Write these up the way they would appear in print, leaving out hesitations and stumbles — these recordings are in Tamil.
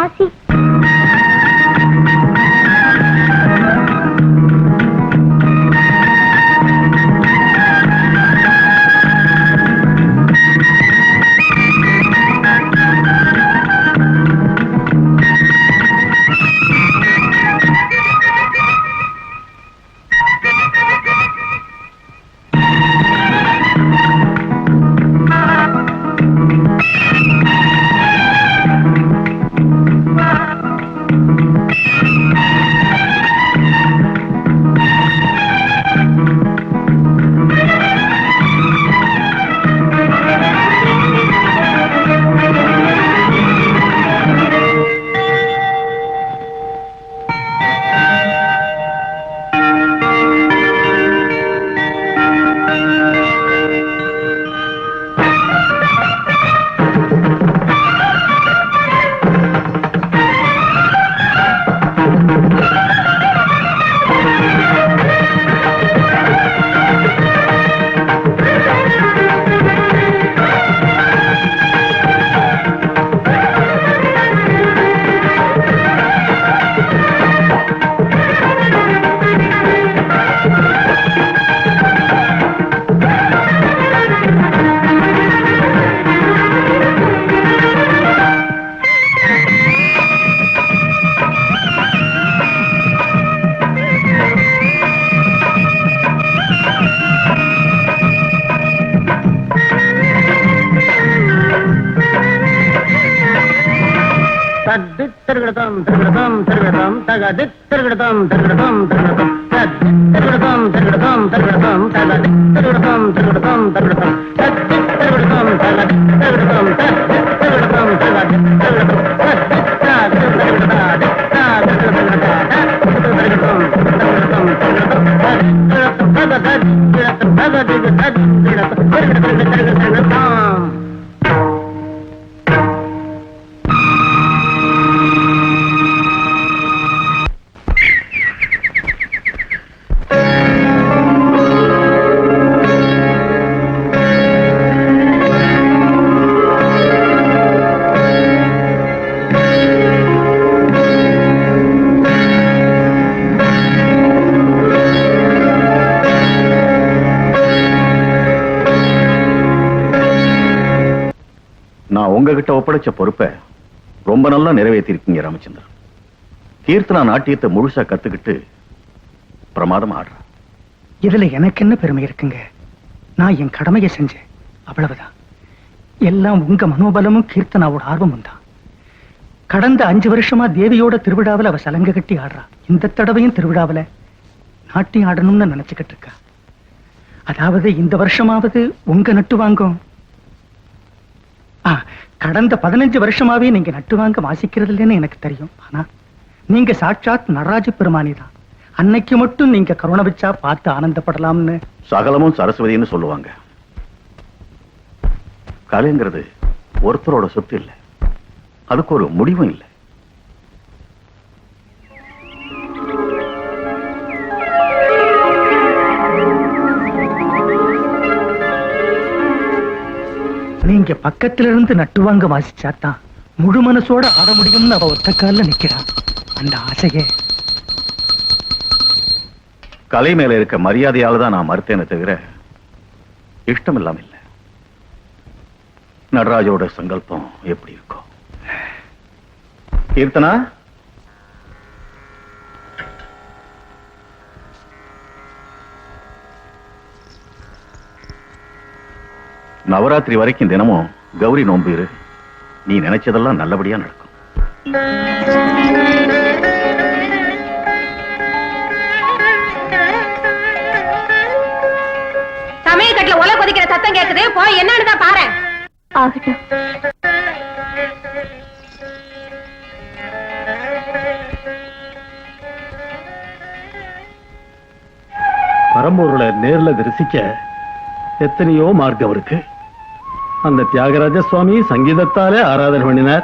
ஆசி. உங்ககிட்ட ஒப்படைச்ச பொறுப்பை ரொம்ப நல்லா நிறைவேற்றிருக்கீங்க ராமச்சந்திரன். கீர்த்தனா நாட்டியத்தை முழுசா கத்துக்கிட்டு பிரமாதம் ஆடுற. இதுல எனக்கு என்ன பெருமை இருக்குங்க? நான் என் கடமையை செஞ்சேன், அவ்வளவுதான். எல்லாம் உங்க மனோபலமும் கீர்த்தனாவோட ஆர்வமும் தான். கடந்த 5 வருஷமா தேவியோட திருவிழாவில் அவ சலங்க கட்டி ஆடுறா. இந்த தடவையும் திருவிழாவில் நாட்டியம் ஆடணும்னு நினைச்சுக்கிட்டு இருக்கா. அதாவது இந்த வருஷமாவது உங்க நட்டு வாங்கும். கடந்த 15 வருஷமாவே நீங்க நட்டு வாங்க வாசிக்கிறது இல்லைன்னு எனக்கு தெரியும். ஆனா நீங்க சாட்சாத் நடராஜ பெருமானி தான். அன்னைக்கு மட்டும் நீங்க கருணை வச்சா பார்த்து ஆனந்தப்படலாம்னு. சகலமும் சரஸ்வதினு சொல்லுவாங்க. கலைங்கிறது ஒருத்தரோட சொத்து இல்லை, அதுக்கு ஒரு முடிவும் இல்லை. நீங்க பக்கத்துல இருந்து நட்டுவாங்க வாசிச்சாதான் முழு மனசோட ஆட முடியும்னு அவ ஒத்த காலில் நிக்கிறான். அந்த ஆசையே கலை மேல இருக்க மரியாதையால தான் நான் மறுத்தேனே தவிர இஷ்டம் இல்லாம இல்லை. நடராஜோட சங்கல்பம் எப்படி இருக்கும்? கீர்த்தனா, நவராத்திரி வரைக்கும் தினமும் கௌரி நோன்பு இரு. நீ நினைச்சதெல்லாம் நல்லபடியா நடக்கும். சமயக்கட்டுல ஒலை கொதிக்கிற சத்தம் கேக்குது, போய் என்னன்னு தான் பாரு. ஆகட்டும். பரம்பொருளை நேர்ல தரிசிக்க எத்தனையோ மார்க்கம் இருக்கு. அந்த தியாகராஜ சுவாமி சங்கீதத்தாலே ஆராதனை பண்ணினார்.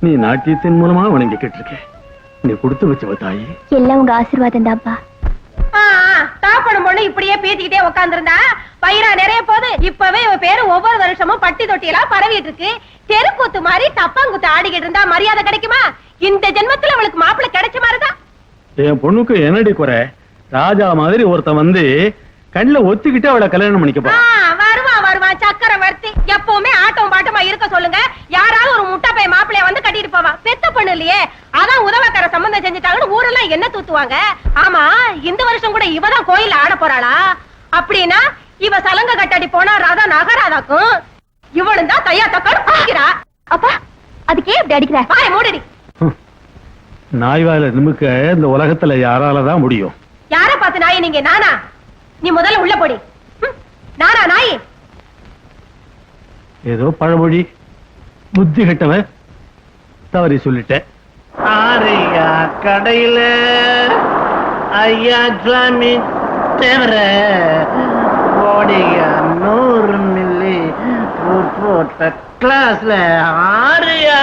நீ நாட்டியத்தின் மூலமா வணங்கிக்கிட்டு இருக்க. நீ கொடுத்து வச்சவ தாயி. எல்லாம் உங்க ஆசீர்வாதம் தான்ப்பா. தாப்படும் பொண்ணு இப்படியே பேசிக்கிட்டே உட்கார்ந்திருந்தா பயிரா நிறைய போது. இப்பவே இவ பேரு ஒவ்வொரு வருஷமும் பட்டி தொட்டியெல்லாம் பரவிட்டு இருக்கு. தெருக்கூத்து மாதிரி தப்பாங்குத்து ஆடிக்கிட்டு இருந்தா மரியாதை கிடைக்குமா? இந்த ஜென்மத்துல அவளுக்கு மாப்பிள்ளை கிடைச்ச மாதிரிதான். என் பொண்ணுக்கு என்னடி குறை? ராஜா மாதிரி ஒருத்தன் வந்து கண்ணுல ஒத்திக்கிட்டு அவளை கல்யாணம் பண்ணிக்கப்பா. வருவான் சக்கரவர்த்தி. எப்பவுமே ஆட்டம் பாட்டமா இருக்க சொல்லுங்க. யாராவது ஒரு முட்டை பைய மாப்பிளைய வந்து கட்டிட்டு போவான். பெத்த பொண்ணு இல்லையே, அதான் உதவக்கார சம்பந்தம் செஞ்சுட்டாங்கன்னு ஊரெல்லாம் என்ன தூத்துவாங்க. ஆமா, இந்த வருஷம் கூட இவதான் கோயில்ல ஆட போறாளா? அப்படின்னா இவ சலங்க கட்டாடி போனா ராதா நகராதாக்கும். இவளும் தான் தையா தக்காடு குடிக்கிறா. அப்பா, அதுக்கே இப்படி அடிக்கிற? வாய மூடிடி. நாய்வாயில நிமிக்க இந்த உலகத்துல யாராலதான் முடியும்? யார பார்த்து நாய் நீங்க? நானா? நீ முதல்ல உள்ள போடி. நானா நாய்? ஏதோ பழமொழி, புத்தி கட்டவன் தவறி சொல்லிட்டேன். ஆரியா கடையில ஐயா சாமி தேவர ஓடியா 100 மில்லி போட்ட கிளாஸ்ல ஆரியா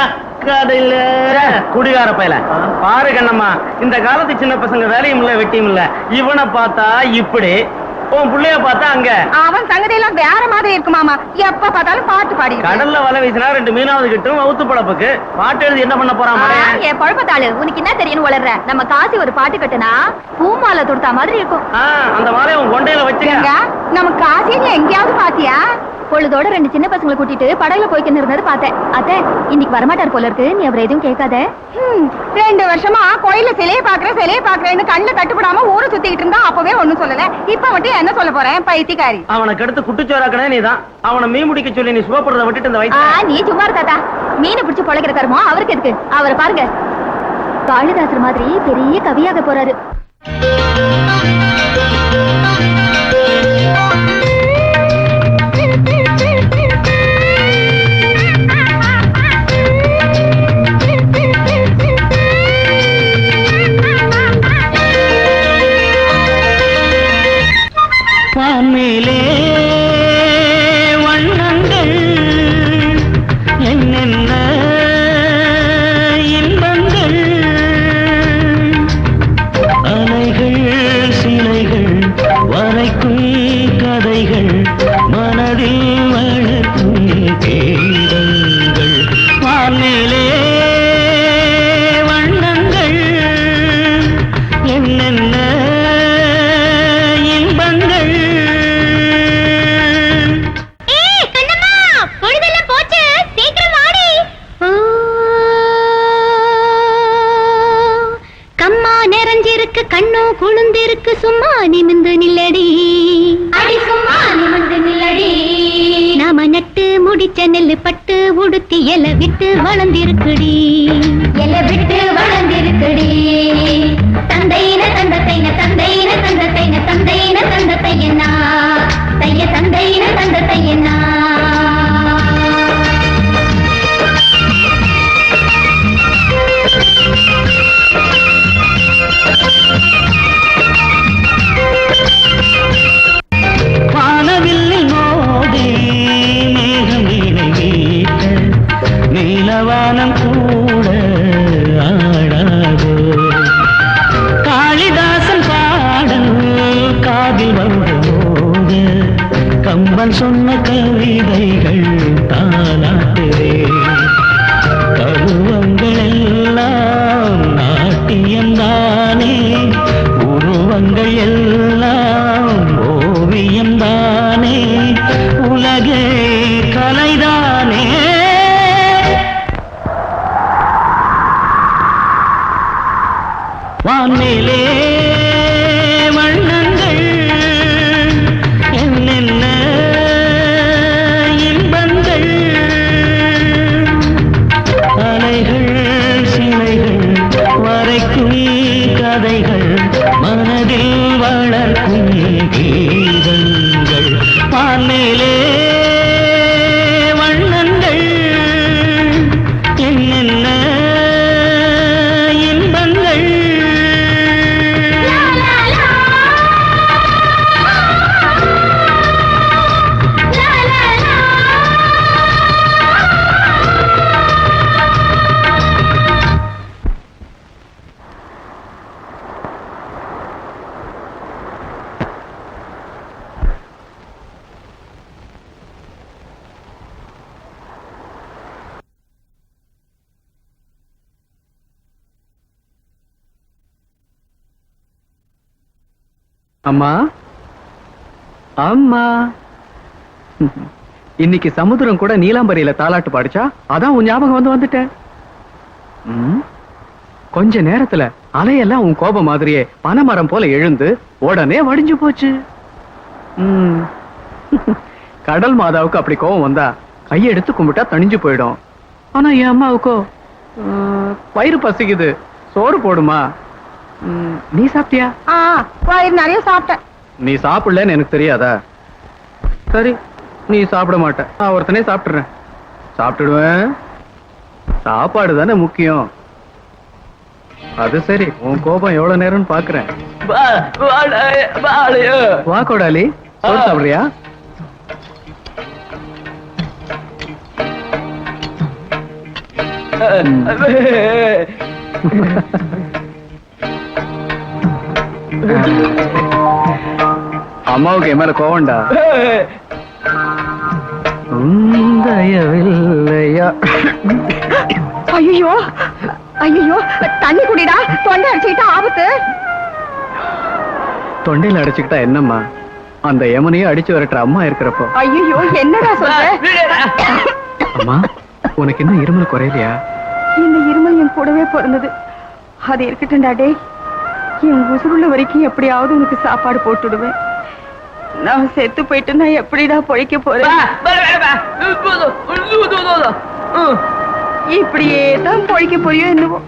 கடையில. குடிகார பையல பாரு கண்ணம்மா, இந்த காலத்து சின்ன பசங்க வேலையும் இல்ல வெட்டியும் இல்ல. இவனை பார்த்தா இப்படி, உன் புள்ளைய பார்த்தா அங்க. அவன் சங்கதி எல்லாம் வேற மாதிரி இருக்குமாமா. எப்ப பார்த்தாலும் பாட்டு பாடி. கடல்ல வலை வீசினா 2 மீனாவது கிட்டும் வவுத்து பழப்புக்கு. பாட்டு எழுதி என்ன பண்ண போறான்? என் பழப்பத்தாளு, உனக்கு என்ன தெரியும் வளர்ற? நம்ம காசி ஒரு பாட்டு கட்டுனா பூமாலை தொடுத்தா மாதிரி இருக்கும். அந்த மாலையை உன் கொண்டையில வச்சுங்க. நம்ம காசியில எங்கேயாவது பாத்தியா? பொழுதோட 2 சின்ன பசங்களை கூட்டிட்டு படகுல போய்க்கின்னு இருந்தது பார்த்தேன். அத்தை, இன்னைக்கு வரமாட்டார் போல இருக்கு. நீ அவரை எதுவும் கேட்காத. 2 வருஷமா கோயில சிலையை பாக்குறேன்னு கண்ணுல கட்டுப்படாம ஊரை சுத்திக்கிட்டு இருந்தா அப்பவே ஒண்ணும் சொல்லல. இப்ப மட்டும் என்ன சொல்ல போறேன்? பைத்தியக்காரி. அவனுக்கு அடுத்து குட்டுச்சோராக்கனே நீதான். அவனை மீன் முடிக்க சொல்லி நீ சுகப்படுறத விட்டுட்டு இந்த வயசு. நீ சும்மா தாத்தா. மீனை பிடிச்சு பொழைக்கிற கருமோ அவருக்கு எதுக்கு? அவரை பாருங்க, காளிதாசர் மாதிரி பெரிய கவியாக போறாரு. வான்மேலே வண்ணங்கள் என்னென்ன இன்பங்கள், அலைகள் சிலைகள் வரைக்கும் கதைகள் மனதில் வளர்க்கும் கீதங்கள். வான்மேலே வண்ணங்கள் என்னென்ன கண்ணோ குழுந்திருக்கு, சும்மா நிமிந்து நில்லடி. அடி சும்மா நிமிந்து நில்லடி. நாம நட்டு முடிச்ச நெல்லு பட்டு உடுத்தி எல விட்டு வளர்ந்திருக்குடி. எல விட்டு வளர்ந்திருக்குடி. தந்தையின தந்தத்தைன தந்தையின தந்தத்தைன தந்தையின தந்தத்தையனா தைய தந்தையின தந்தத்தையனா. வானவில்லில் மோதி மேகம் வீணை வீட்ட நீலவானம் கூட ஆடாதோ. காளிதாசன் பாடல் காதில் வரும்போது கம்பன் சொன்ன கவிதைகள் தானாட்டுதே. பருவங்கள் எல்லாம் நாட்டியம்தானே, உருவங்கள் எல்லாம் ஓவியம்தானே, உலகே கலைதானே. வான்மேலே வண்ணங்கள் என்னென்ன இன்பங்கள், அலைகள் சிலைகள் வரைக்கும் கதைகள் மனதில் வளர்க்கும் கீதங்கள். வான்மேலே வண்ணங்கள் என்னென்ன இன்பங்கள். அம்மா அம்மா இன்னைக்கு சமுத்திரம் கூட நீலாம்பரியில தாலாட்டு பாடிச்சா அதான் உன் ஞாபகம் வந்துட்டேன். கொஞ்ச நேரத்துல அலையெல்லாம் உன் கோபம் மாதிரியே பனைமரம் போல எழுந்து உடனே வடிஞ்சு போச்சு. கடல் மாதாவுக்கு அப்படி கோபம் வந்தா கையெடுத்து கும்பிட்டா தணிஞ்சு போயிடும். ஆனா என் அம்மாவுக்கோ வயிறு பசிக்குது, சோறு போடுமா. நீ சாப்பிட்டியா? வயிறு நிறைய சாப்பிட்டேன். நீ சாப்பிடலன்னு எனக்கு தெரியாதா? சரி, நீ சாப்பிட மாட்ட, நான் ஒருத்தனே சாப்பிட்டுறேன். சாப்பிட்டுடுவேன், சாப்பாடு தானே முக்கியம். அது சரி, உன் கோபம் எவ்வளவு நேரம்னு பாக்குறேன். வா கோடாலி, சோறு சாப்பிடுறியா? அம்மாவுக்கு என் மேல கோவம்டா. ஐயோ ஐயோ, தண்ணி குடிடா, தொண்டை அடிச்சுக்கிட்டா ஆபத்து. தொண்டையில அடிச்சுக்கிட்டா என்னம்மா, அந்த யமனையும் அடிச்சு வரட்டுற அம்மா இருக்கிறப்போ. ஐயோ, என்னடா சொல்ற? அம்மா, உனக்கு இன்னும் இருமல் குறையலையா? இந்த இருமல் என் கூடவே பிறந்தது. அது இருக்கட்டும்டா டேய், என் உசுருள்ள வரைக்கும் எப்படியாவது உனக்கு சாப்பாடு போட்டுடுவேன். நான் செத்து போயிட்டு நான் எப்படிடா பொழைக்க போறேன்? இப்படியே தான் பொழைக்க போறியோ என்னவோ.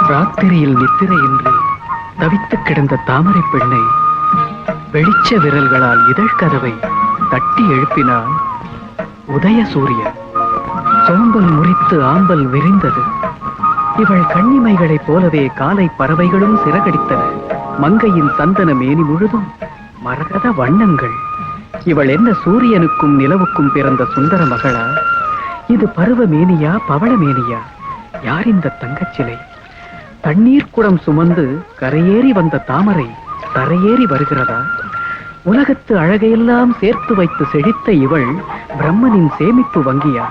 ராத்திரியில் நித்திரையின்றி தவித்து கிடந்த தாமரை பெண்ணை வெளிச்ச விரல்களால் இதழ் கதவை தட்டி எழுப்பினான் உதய சூரியன். சோம்பல் முறித்து ஆம்பல் விரிந்தது. இவள் கண்ணிமைகளைப் போலவே காலை பறவைகளும் சிறகடித்தன. மங்கையின் சந்தன மேனி முழுதும் மரகத வண்ணங்கள். இவள் என்ன சூரியனுக்கும் நிலவுக்கும் பிறந்த சுந்தர மகளா? இது பருவ மேனியா பவள மேனியா? யார் இந்த தங்கச்சிலை? தண்ணீர் குடம் சுமந்து கரையேறி வந்த தாமரை தரையேறி வருகிறதா? உலகத்து அழகையெல்லாம் சேர்த்து வைத்து செழித்த இவள் பிரம்மனின் சேமிப்பு வங்கியா?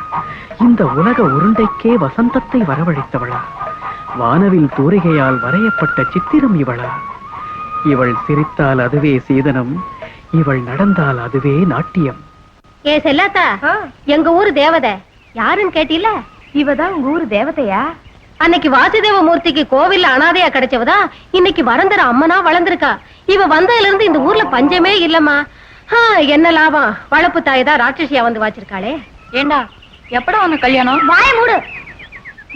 இந்த உலக உருண்டைக்கே வசந்தத்தை வரவழைத்தவளா? வானவில் தூரிகையால் வரையப்பட்ட சித்திரம் இவளா? இவள் சிரித்தால் அதுவே சீதனம், இவள் நடந்தால் அதுவே நாட்டியம். ஏ செல்லாத்தா, எங்க ஊரு தேவதை யாருன்னு கேட்டீல? இவதான் உங்க ஊரு தேவதையா? அன்னைக்கு வாசுதேவ மூர்த்திக்கு கோவில்ல அனாதையா கிடைச்சவதா இன்னைக்கு வரந்தர அம்மனா வளர்ந்திருக்கா. இவ வந்ததுல இருந்து இந்த ஊர்ல பஞ்சமே இல்லம்மா. என்ன லாபம், வளப்பு தாய் தான் ராட்சசியா வந்து வாச்சிருக்காளே. ஏண்டா எப்படா உனக்கு கல்யாணம்? வாய மூடு.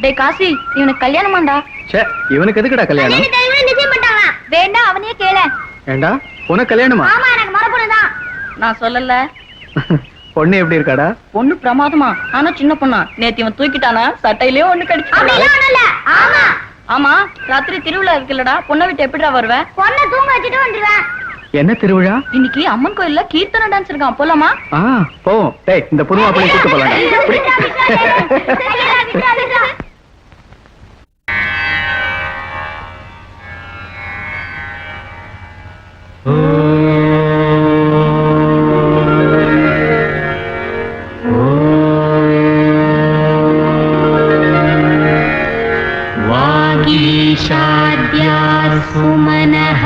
டே காசி, இவனுக்கு கல்யாணமாண்டா? இவனுக்கு எதுக்குடா கல்யாணம்? வேண்டாம், அவனையே கேள. ஏண்டா உனக்கு கல்யாணமா? ஆமா, எனக்கு மரபுதான். நான் சொல்லல. பொண்ணு எப்படி இருக்காடா? பொண்ணு பிரமாதமா, ஆனா சின்ன பொண்ணா. நேத்து இவன் தூக்கிட்டானா, சட்டையிலே ஒண்ணு கடிச்சு. ஆமா, ராத்திரி திருவிழா இருக்குல்லடா, பொண்ணை விட்டு எப்படிடா வருவேன்? பொண்ணை தூங்க வச்சுட்டு வந்துருவேன். என்ன திருவிழா? இன்னைக்கு அம்மன் கோயில்ல கீர்த்தனை டான்ஸ் இருக்கான், போலாமா? போவோம். டேய், இந்த புது மாப்பிள்ளை கூட்டு போலாம். सुमनः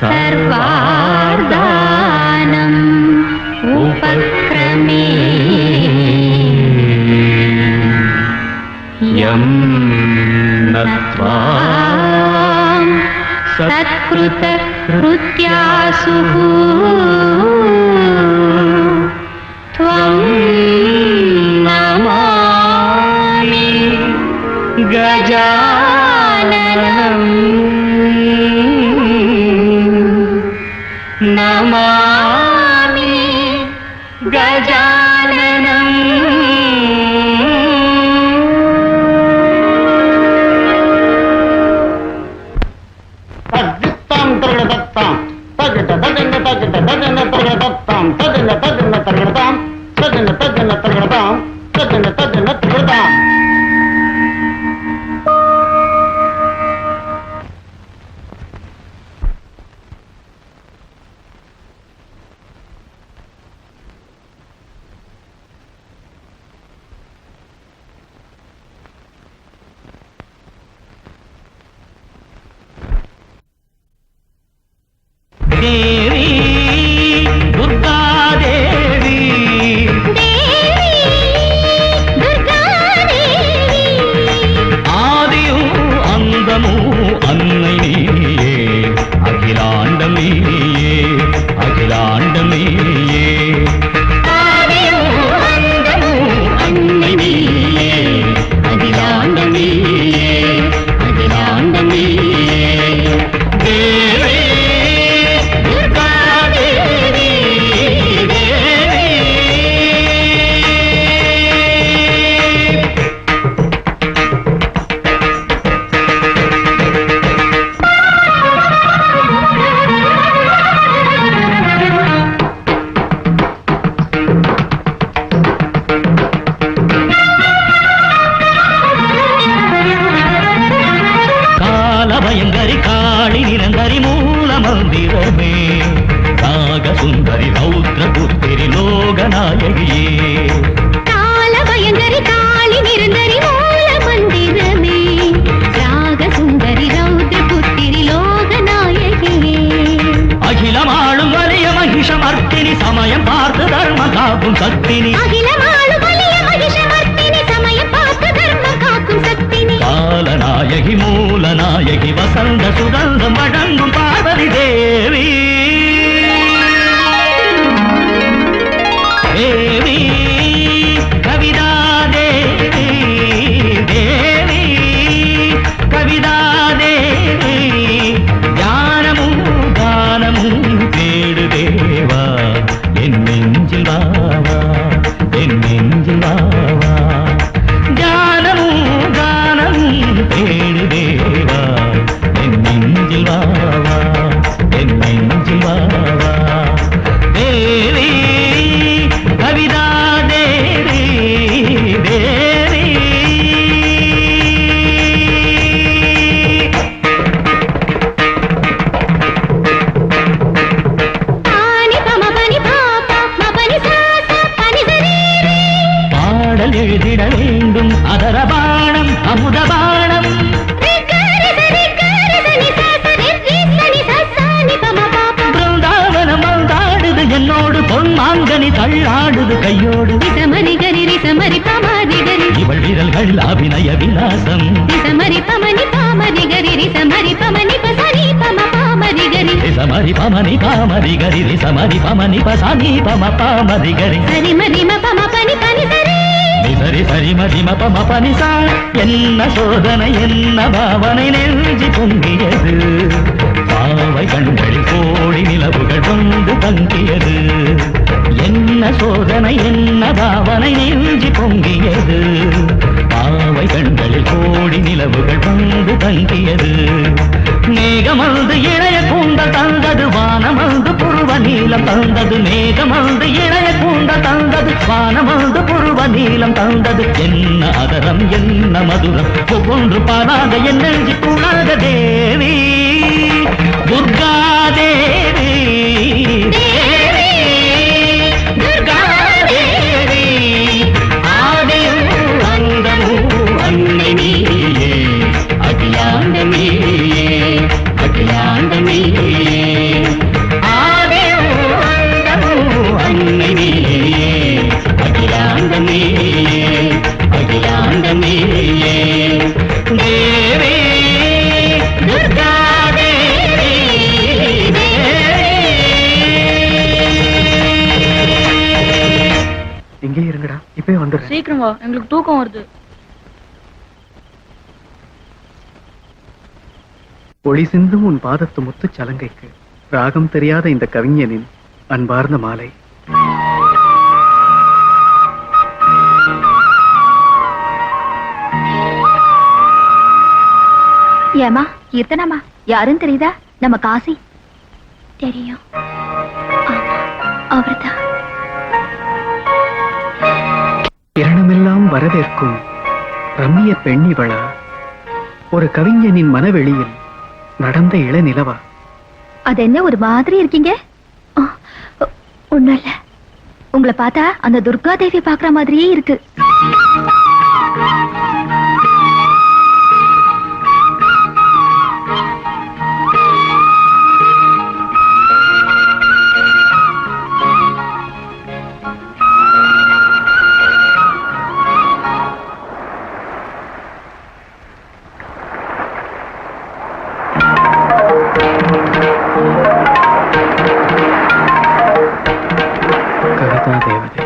सर्वार्धानम् उपक्रमे यम् सत्कृत कृत्यासुः त्वं नमामि गजाननम् नमामि गजाननम् देवी दुर्गा देवी आदियु अंदमु अन्नै नीये अखिलांडं नीये अखिलांडं नीये आदियु अंदमु अन्नै नीये अखिलांडं नीये अखिलांडं नीये देवी भयंकरी काली निरंतरी मूल मंदिरमे नाग सुंदरी रौद्र पुत्री लोकनायकिये काल भयंकरी काली निरंतरी मूल मंदिरमे नाग सुंदरी रौद्र पुत्री लोकनायकिये अखिलमाळुम वलिय महिषमर्दिनि समयं पार्த்து धर्म काக்கும் சக்தினி अखिलमाळुम वलिय महिषमर्दिनि समयं पार्த்து धर्म काக்கும் சக்தினி कालनायकि मूलनायकि वसंत सुगंधं वडंगुं पार्वती देवी देवी कविता देवी देवी कविता देवी ज्ञानमुं गानमुं தேடு தேவா என் நெஞ்சில் வாவா என் நெஞ்சில் வாவா ஞானமும் கானமும் தேடு தேவா என் நெஞ்சில் வாவா என் நெஞ்சில் வாவா தேவி கவிதா தேவி தேவி பாடல் எழுதிட வேண்டும் அதர பாணம் அமுத பாணம் பிருந்தாவனம் வந்தாடுது என்னோடு பொன்மாங்கனி தள்ளாடுது கையோடு இவள் விரல்கள் அபிநய விலாசம் ரிசமரி பமனி பாமரி கரி ரிசமரி பமனி பசனி பாமரி கரி சரி மரி பம பனி பனி சரி சரி மரி பம பனி சா என்ன சோதனை என்ன பாவனை நெஞ்சி பொங்கியது பாவை கண்களில் கோடி நிலவுகள் வந்து தங்கியது என்ன சோதனை என்ன பாவனை நெஞ்சி பொங்கியது பாவை கண்களில் கோடி நிலவுகள் வந்து தங்கியது மேகமல்து இளைய கூந்தல் தந்தது வானமல்து புருவ நீலம் தந்தது மேகமல்து இளைய கூந்தல் தந்தது வானமல்து புருவ நீலம் தந்தது என்ன அதரம் என்ன மதுரம் ஒவ்வொன்று பாராத என் நெஞ்சி கூடாத தேவி துர்கா தேவி தேவி துர்கா தேவி ஆதியும் அந்தமும் அன்னை நீயே அகிலாண்ட நீயே அகிலாண்ட நீயே ஆதியும் அந்தமும் அன்னை நீயே அகிலாண்ட நீயே அகிலாண்ட நீயே தேவி துர்கா தேவி இங்கே இருங்கடா, இப்பவே வந்துடுறேன். சீக்கிரம் வா, எங்களுக்கு தூக்கம் வருது. ஒளி சிந்தும் உன் பாதத்து முத்து சலங்கைக்கு ராகம் தெரியாத இந்த கவிஞனின் அன்பார்ந்த மாலை. ஏமா கீர்த்தனாமா யாருன்னு தெரியுதா? நம்ம காசி. தெரியும், அவர்தான். கிரணமெல்லாம் வரவேற்கும் ரம்மிய பெண்ணிவளா, ஒரு கவிஞனின் மனவெளியில் நடந்த இளநிலவா. அது என்ன ஒரு மாதிரி இருக்கீங்க? ஒண்ணும் இல்ல, உங்களை பார்த்தா அந்த துர்கா தேவி பாக்குற மாதிரியே இருக்கு. கவிதா தேவதை.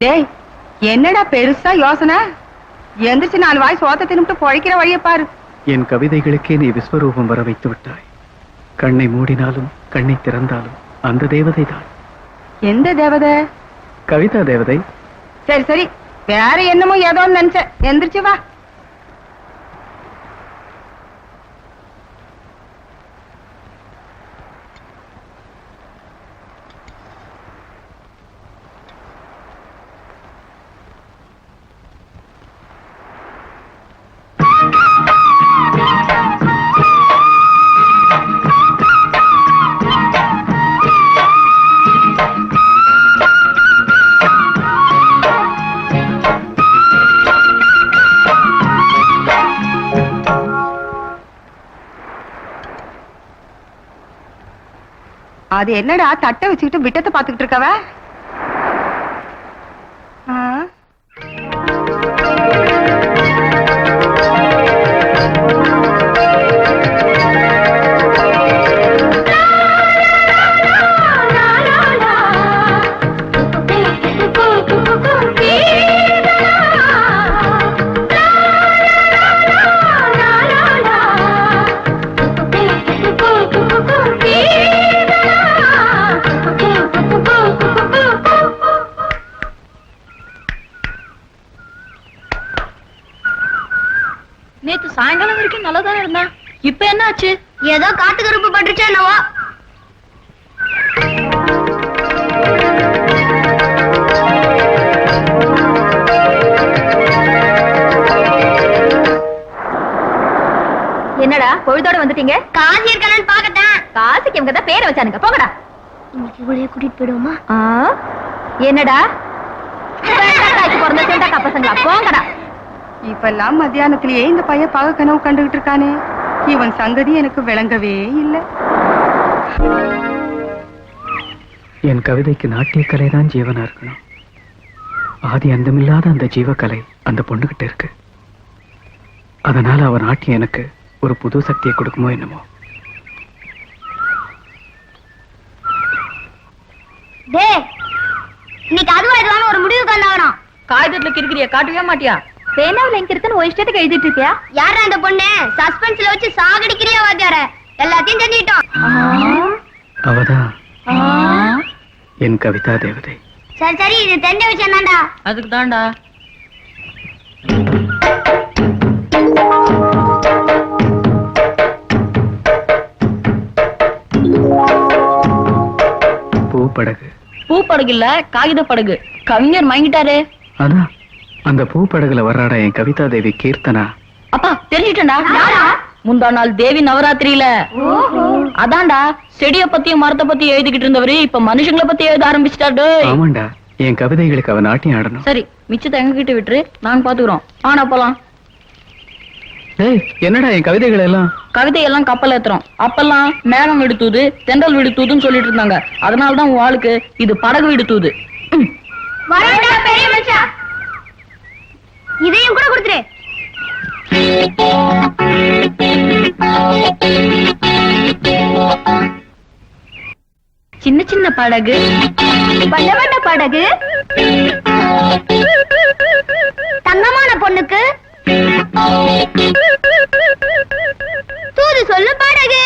டேய், என்னடா பெருசா யோசனை? எந்திரிச்சு 4 வாய் சோத்த தின்னுட்டு பொழைக்கிற வழிய பாரு. என் கவிதைகளுக்கே நீ விஸ்வரூபம் வர வைத்து விட்டாய். கண்ணை மூடினாலும் கண்ணை திறந்தாலும் அந்த தேவதை தான். எந்த தேவதை? கவிதா தேவதை. சரி சரி, வேற என்னமோ ஏதோன்னு நினைச்ச. எந்திரிச்சு வா. அது என்னடா தட்டை வச்சுக்கிட்டு விட்டத்தை பாத்துக்கிட்டு இருக்கவ? நேத்து சாயங்காலம் வரைக்கும் நல்லதானே இருந்தா, இப்ப என்ன ஆச்சு? ஏதோ காட்டு கருப்பு பட்டுச்சா என்னவோ. என்னடா பொழுதோட வந்துட்டீங்க? காசி இருக்கலன்னு பாக்கட்டேன். காசிக்கு இவங்க தான் பேரை வச்சானுங்க, போங்கடா. இன்னைக்கு இவளையே கூட்டிட்டு போயிடுவோமா? என்னடா பிறந்த சேண்டா பசங்களா, போங்கடா. இப்பெல்லாம் மத்தியானத்திலேயே இந்த பையன் பக கனவு கண்டுகிட்டு இருக்கானே, இவன் சங்கதி எனக்கு விளங்கவே இல்லை. என் கவிதைக்கு நாட்டிய கலை தான் ஜீவனா இருக்கணும். ஆதி அந்தமில்லாத அந்த ஜீவக்கலை அந்த பொண்ணுகிட்ட இருக்கு. அதனால அவ நாட்டியம் எனக்கு ஒரு புது சக்தியை கொடுக்குமோ என்னமோ. இன்னைக்கு அதுவா இதுவான ஒரு முடிவு கண்டாகணும். காகிதத்துல கிறுக்கிறியா, காட்டவே மாட்டியா? பேனாவில் எங்க இருக்குன்னு ஒரு இஷ்டத்துக்கு எழுதிட்டு இருக்கியா? யாரா அந்த பொண்ணு? சஸ்பென்ஸ்ல வச்சு சாகடிக்கிறியா வாத்தியார? எல்லாத்தையும் தெரிஞ்சிட்டோம். அவதான் என் கவிதா தேவதை. சரி சரி, இது தெரிஞ்ச விஷயம் தான்டா. அதுக்கு தான்டா. பூப்படகு. பூப்படகு இல்ல, காகித படகு. கவிஞர் மயங்கிட்டாரு. அதான் அந்த பூப்படகுல வர்றாடா என் கவிதா தேவி கீர்த்தனா. அப்பா தெரிஞ்சுட்டா. முந்தா நாள் தேவி நவராத்திரியில. அதான்டா, செடிய பத்தியும் மரத்தை பத்தியும் எழுதிக்கிட்டு இருந்தவரு இப்ப மனுஷங்களை பத்தி எழுத ஆரம்பிச்சிட்டாரு. ஆமாண்டா, என் கவிதைகளுக்கு அவன் நாட்டியம் ஆடணும். சரி, மிச்சத்தை எங்க கிட்ட விட்டுரு, நாங்க பாத்துக்கிறோம். ஆனா போலாம். டேய், என்னடா என் கவிதைகள் எல்லாம்? கவிதையெல்லாம் கப்பல் ஏத்துறோம். அப்பெல்லாம் மேகம் விடுத்தூது, தென்றல் விடுத்தூதுன்னு சொல்லிட்டு இருந்தாங்க. அதனாலதான் உன் ஆளுக்கு இது படகு விடுத்தூது. வரேன்டா பெரிய மச்சான். இதையும் கூட கொடுத்துரு. சின்ன சின்ன படகு, வண்ண வண்ண படகு, தங்கமான பொண்ணுக்கு தூது சொல்லு படகு.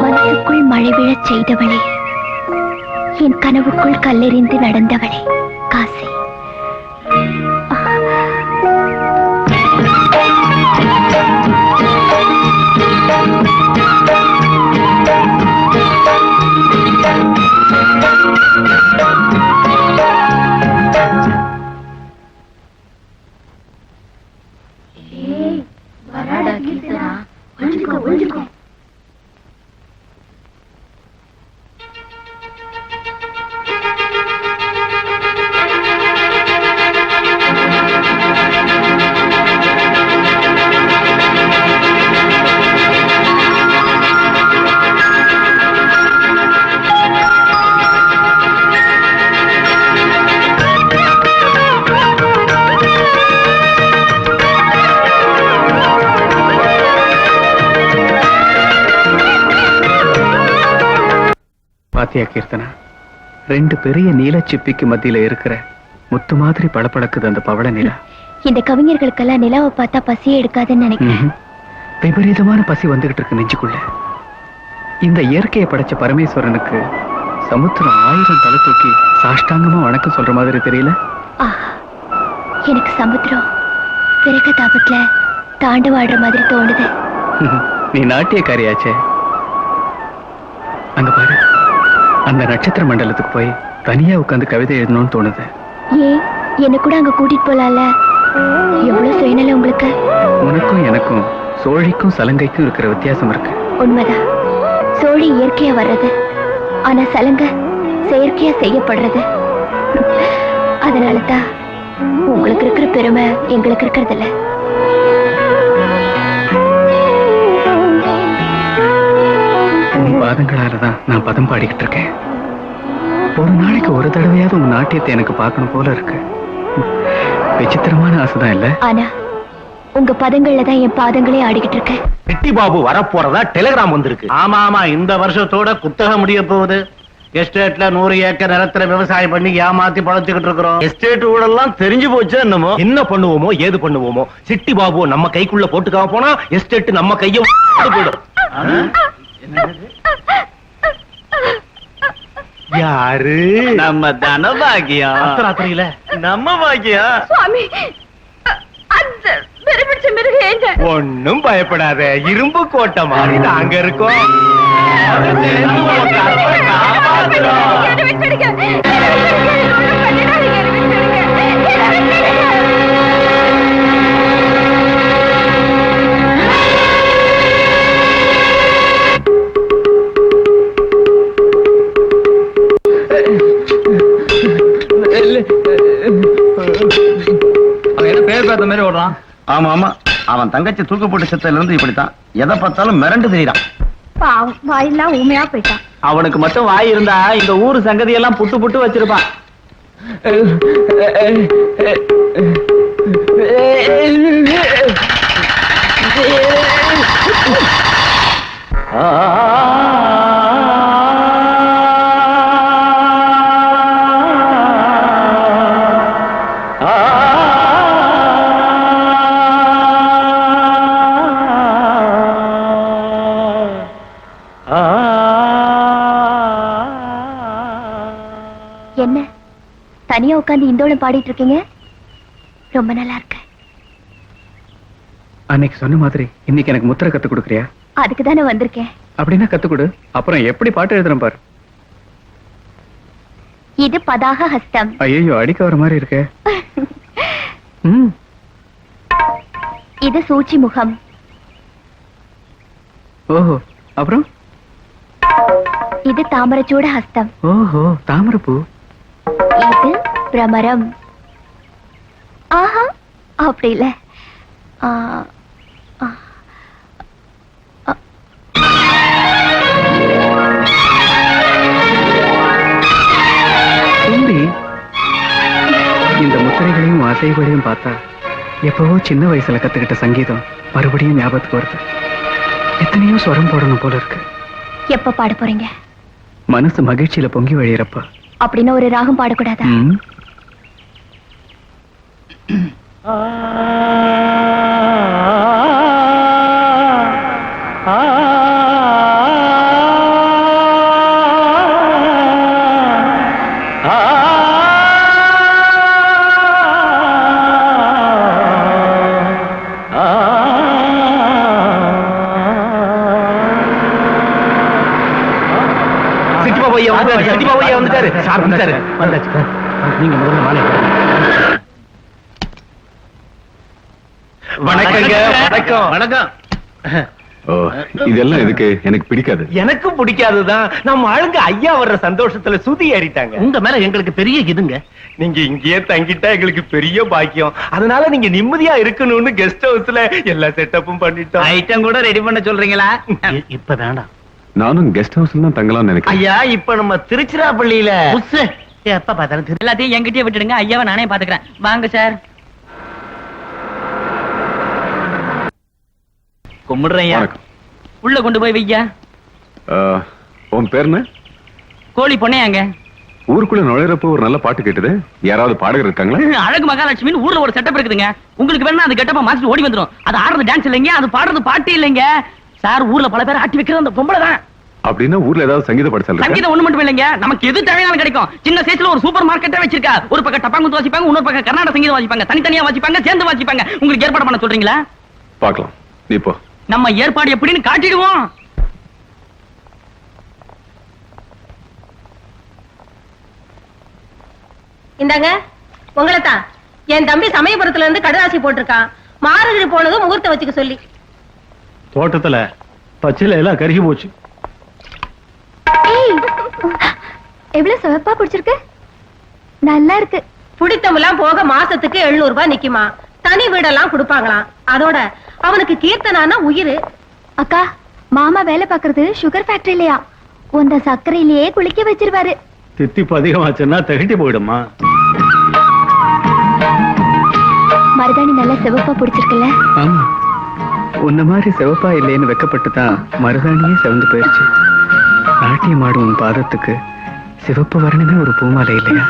மனசுக்குள் மழை விழச் செய்தவளே, என் கனவுக்குள் கல்லெறிந்து நடந்தவளே காசி. பாத்தியா கீர்த்தனா, 2 பெரிய நீலச்சிப்பிக்கு மத்தியில இருக்கிற முத்து மாதிரி பளபளக்குது அந்த பவள நிலா. இந்த கவிஞர்களுக்கெல்லாம் நிலாவை பார்த்தா பசியே எடுக்காதுன்னு நினைக்கிறேன். விபரீதமான பசி வந்துகிட்டு இருக்கு நெஞ்சுக்குள்ள. இந்த இயற்கையை படைச்ச பரமேஸ்வரனுக்கு சமுத்திரம் 1000 தலை தூக்கி சாஷ்டாங்கமா வணக்கம் சொல்ற மாதிரி தெரியல. எனக்கு சமுத்திரம் பிறகு தாபத்துல தாண்டவாடுற மாதிரி தோணுது. நீ நாட்டியக்காரியாச்சே. அங்க பாரு, அந்த நட்சத்திர மண்டலத்துக்கு போய் தனியா உட்கார்ந்து கவிதை எழுதணும்னு தோணுது. ஏன் என்ன கூட அங்க கூட்டிட்டு போலாம்ல? எவ்வளவு சுயநலம் உங்களுக்கு. உனக்கும் எனக்கும் சோழிக்கும் சலங்கைக்கும் இருக்கிற வித்தியாசம் இருக்கு. உண்மைதான். சோழி இயற்கையா வர்றது, ஆனா சலங்கை செயற்கையா செய்யப்படுறது. அதனாலதான் உங்களுக்கு இருக்கிற பெருமை எங்களுக்கு இருக்கிறது இல்ல. உன் பாதங்களாலதான் நான் பதம் பாடிக்கிட்டு இருக்கேன். ஒரு நாளைக்கு ஒரு தடவையாவது உன் நாட்டியத்தை எனக்கு பார்க்கணும் போல இருக்கு. விசித்திரமான ஆசைதான் இல்ல? ஆனா உங்க பதங்கள்ல தான் என் பாதங்களே ஆடிக்கிட்டு இருக்கேன். சிட்டி பாபு வரப்போறதா டெலிகிராம் வந்திருக்கு. ஆமா ஆமா, இந்த வருஷத்தோட குத்தகை முடிய போகுது. எஸ்டேட்ல 100 ஏக்கர் நிலத்துல விவசாயம் பண்ணி ஏமாத்தி பழச்சுக்கிட்டு இருக்கிறோம். எஸ்டேட் ஊழல்லாம் தெரிஞ்சு போச்சு. என்னமோ என்ன பண்ணுவோமோ ஏது பண்ணுவோமோ, சிட்டி பாபு நம்ம கைக்குள்ள போட்டுக்காம போனா எஸ்டேட் நம்ம கையும் போயிடும். யாரு? நம்ம தனபாகியம். ராத்திரியில நம்ம பாகியம். சுவாமி, அந்த பெருமிச்ச மிருக ஏங்க. ஒண்ணும் பயப்படாத, இரும்பு கோட்டை மாதிரி நாங்க இருக்கோம். என்னை விட்டுடுங்க. ஒண்ணும் பண்ணிடாதீங்க, என்னை விட்டுடுங்க. என்னை விட்டுடுங்க. பேர் பார்த்த மாதிரி ஓடுறான். ஆமா ஆமா, அவன் தங்கச்சி தூக்கு போட்டு செத்ததுல இருந்து இப்படித்தான். எதை பார்த்தாலும் மிரண்டு தெரியுறான். பாவம், வாயெல்லாம் ஊமையா போயிட்டான். அவனுக்கு மட்டும் வாய் இருந்தா இந்த ஊரு சங்கதி எல்லாம் புட்டு புட்டு வச்சிருப்பான். என்ன தனியா உட்கார்ந்து இந்தோளம் பாடிட்டு இருக்கீங்க? ரொம்ப நல்லா இருக்கு. அன்னைக்கு சொன்ன மாதிரி இன்னைக்கு எனக்கு முத்திரை கத்து கொடுக்குறியா? அதுக்கு தானே வந்திருக்கேன். அப்படின்னா கத்து கொடு. அப்புறம் எப்படி பாட்டு எழுதுறேன் பாரு. இது பதாக ஹஸ்தம். ஐயோ அடிக்க வர மாதிரி இருக்கு. இது சூச்சி முகம். ஓஹோ, அப்புறம் இது தாமரச்சூட ஹஸ்தம். ஓஹோ, தாமரப்பூ. இது பிரமரம். ஆஹா, அப்படி இல்ல. தும்பி, இந்த முத்திரைகளையும் அசைகளையும் பார்த்தா எப்பவோ சின்ன வயசுல கத்துக்கிட்ட சங்கீதம் மறுபடியும் ஞாபகத்துக்கு வருது. எத்தனையோ ஸ்வரம் போடணும் போல இருக்கு. எப்ப பாட போறீங்க? மனசு மகிழ்ச்சியில பொங்கி வழியறப்ப. அப்படின்னா ஒரு ராகம் பாடக்கூடாதா? நீங்க முதல்ல மாலை வணக்கங்க. வணக்கம். வணக்கம். ஓ, இதெல்லாம் எதுக்கு? எனக்கு பிடிக்காது. எனக்கும் பிடிக்காதுதான். நம்ம ஆளுங்க ஐயா வர்ற சந்தோஷத்துல சுதி ஏறிட்டாங்க. உங்க மேல எங்களுக்கு பெரிய இதுங்க. நீங்க இங்கேயே தங்கிட்டா எங்களுக்கு பெரிய பாக்கியம். அதனால நீங்க நிம்மதியா இருக்கணும்னு கெஸ்ட் ஹவுஸ்ல எல்லா செட்டப்பும் பண்ணிட்டோம். ஐட்டம் கூட ரெடி பண்ண சொல்றீங்களா? இப்ப வேண்டாம். நானும் கெஸ்ட் ஹவுஸ்ல தான் தங்கலாம்னு நினைக்கிறேன். ஐயா, இப்ப நம்ம திருச்சிராப்பள்ளியில எப்ப பார்த்தாலும் எல்லாத்தையும் என்கிட்டயே விட்டுடுங்க, ஐயாவை நானே பாத்துக்கிறேன். வாங்க சார். கும்பிடுறேன். வணக்கம். உள்ள கொண்டு போய் வையா. உன் பேர் என்ன? கோழி பொண்ணையாங்க. ஊருக்குள்ள நுழையிறப்போ ஒரு நல்ல பாட்டு கேட்டுது. யாராவது பாடகர் இருக்காங்களா? அழகு மகாலட்சுமின்னு ஊர்ல ஒரு செட்டப் இருக்குதுங்க. உங்களுக்கு வேணா அது கெட்டப்ப மாஸ்டர் ஓடி வந்துரும். அது ஆடுறது டான்ஸ் இல்லைங்க, அது பாடுறது பாட்டு இல்லைங்க சார். ஊர்ல பல பேர் ஆட்டி வைக்கிறது அந்த பொம்பளை தான். அப்படின்னா ஊர்ல ஏதாவது சங்கீத பாடசாலை? சங்கீதம் ஒண்ணு மட்டும் இல்லைங்க, நமக்கு எது தேவையானது கிடைக்கும். சின்ன சைஸ்ல ஒரு சூப்பர் மார்க்கெட்டே வச்சிருக்கா. ஒரு பக்கம் டப்பாங்குத்து வாசிப்பாங்க, இன்னொரு பக்கம் கர்நாடக சங்கீதம் வாசிப்பாங்க. தனித்தனியா வாசிப்பாங்க, சேர்ந்து வாசிப்பாங்க. உங்களுக்கு ஏற்பாடு பண்ண சொல்றீங்களா? பார்க்கலாம். நீ போ. நம்ம ஏற்பாடு எப்படின்னு காட்டிடுவோம். இந்தாங்க உங்களைத்தான். என் தம்பி சமயபுரத்துல இருந்து கடதாசி போட்டிருக்கான். மாறுகிழி போனதும் முகூர்த்தம் வச்சுக்க சொல்லி. தோட்டத்துல பச்சில எல்லாம் கருகி போச்சு. எவ்வளவு சிவப்பா பிடிச்சிருக்கு. நல்லா இருக்கு. புடித்தமெல்லாம் போக மாசத்துக்கு 700 ரூபாய் நிக்குமா. தனி வீடெல்லாம் கொடுப்பாங்களாம். அதோட அவனுக்கு கீர்த்தனானா உயிர். அக்கா, மாமா வேலை பாக்குறது சுகர் ஃபேக்டரியிலயா? உந்த சர்க்கரையிலேயே குளிக்க வச்சிருவாரு. தித்திப்பு அதிகமாச்சுன்னா திகட்டி போயிடுமா. மருதாணி நல்லா சிவப்பா பிடிச்சிருக்குல்ல? ஆமா, உன்ன மாதிரி சிவப்பா இல்லைன்னு வெக்கப்பட்டு தான் மருதாணியே சிவந்து போயிருச்சு. நாட்டியம் ஆடும் உன் பாதத்துக்கு சிவப்பு வரணுமே ஒரு பூமாலை இல்லையா?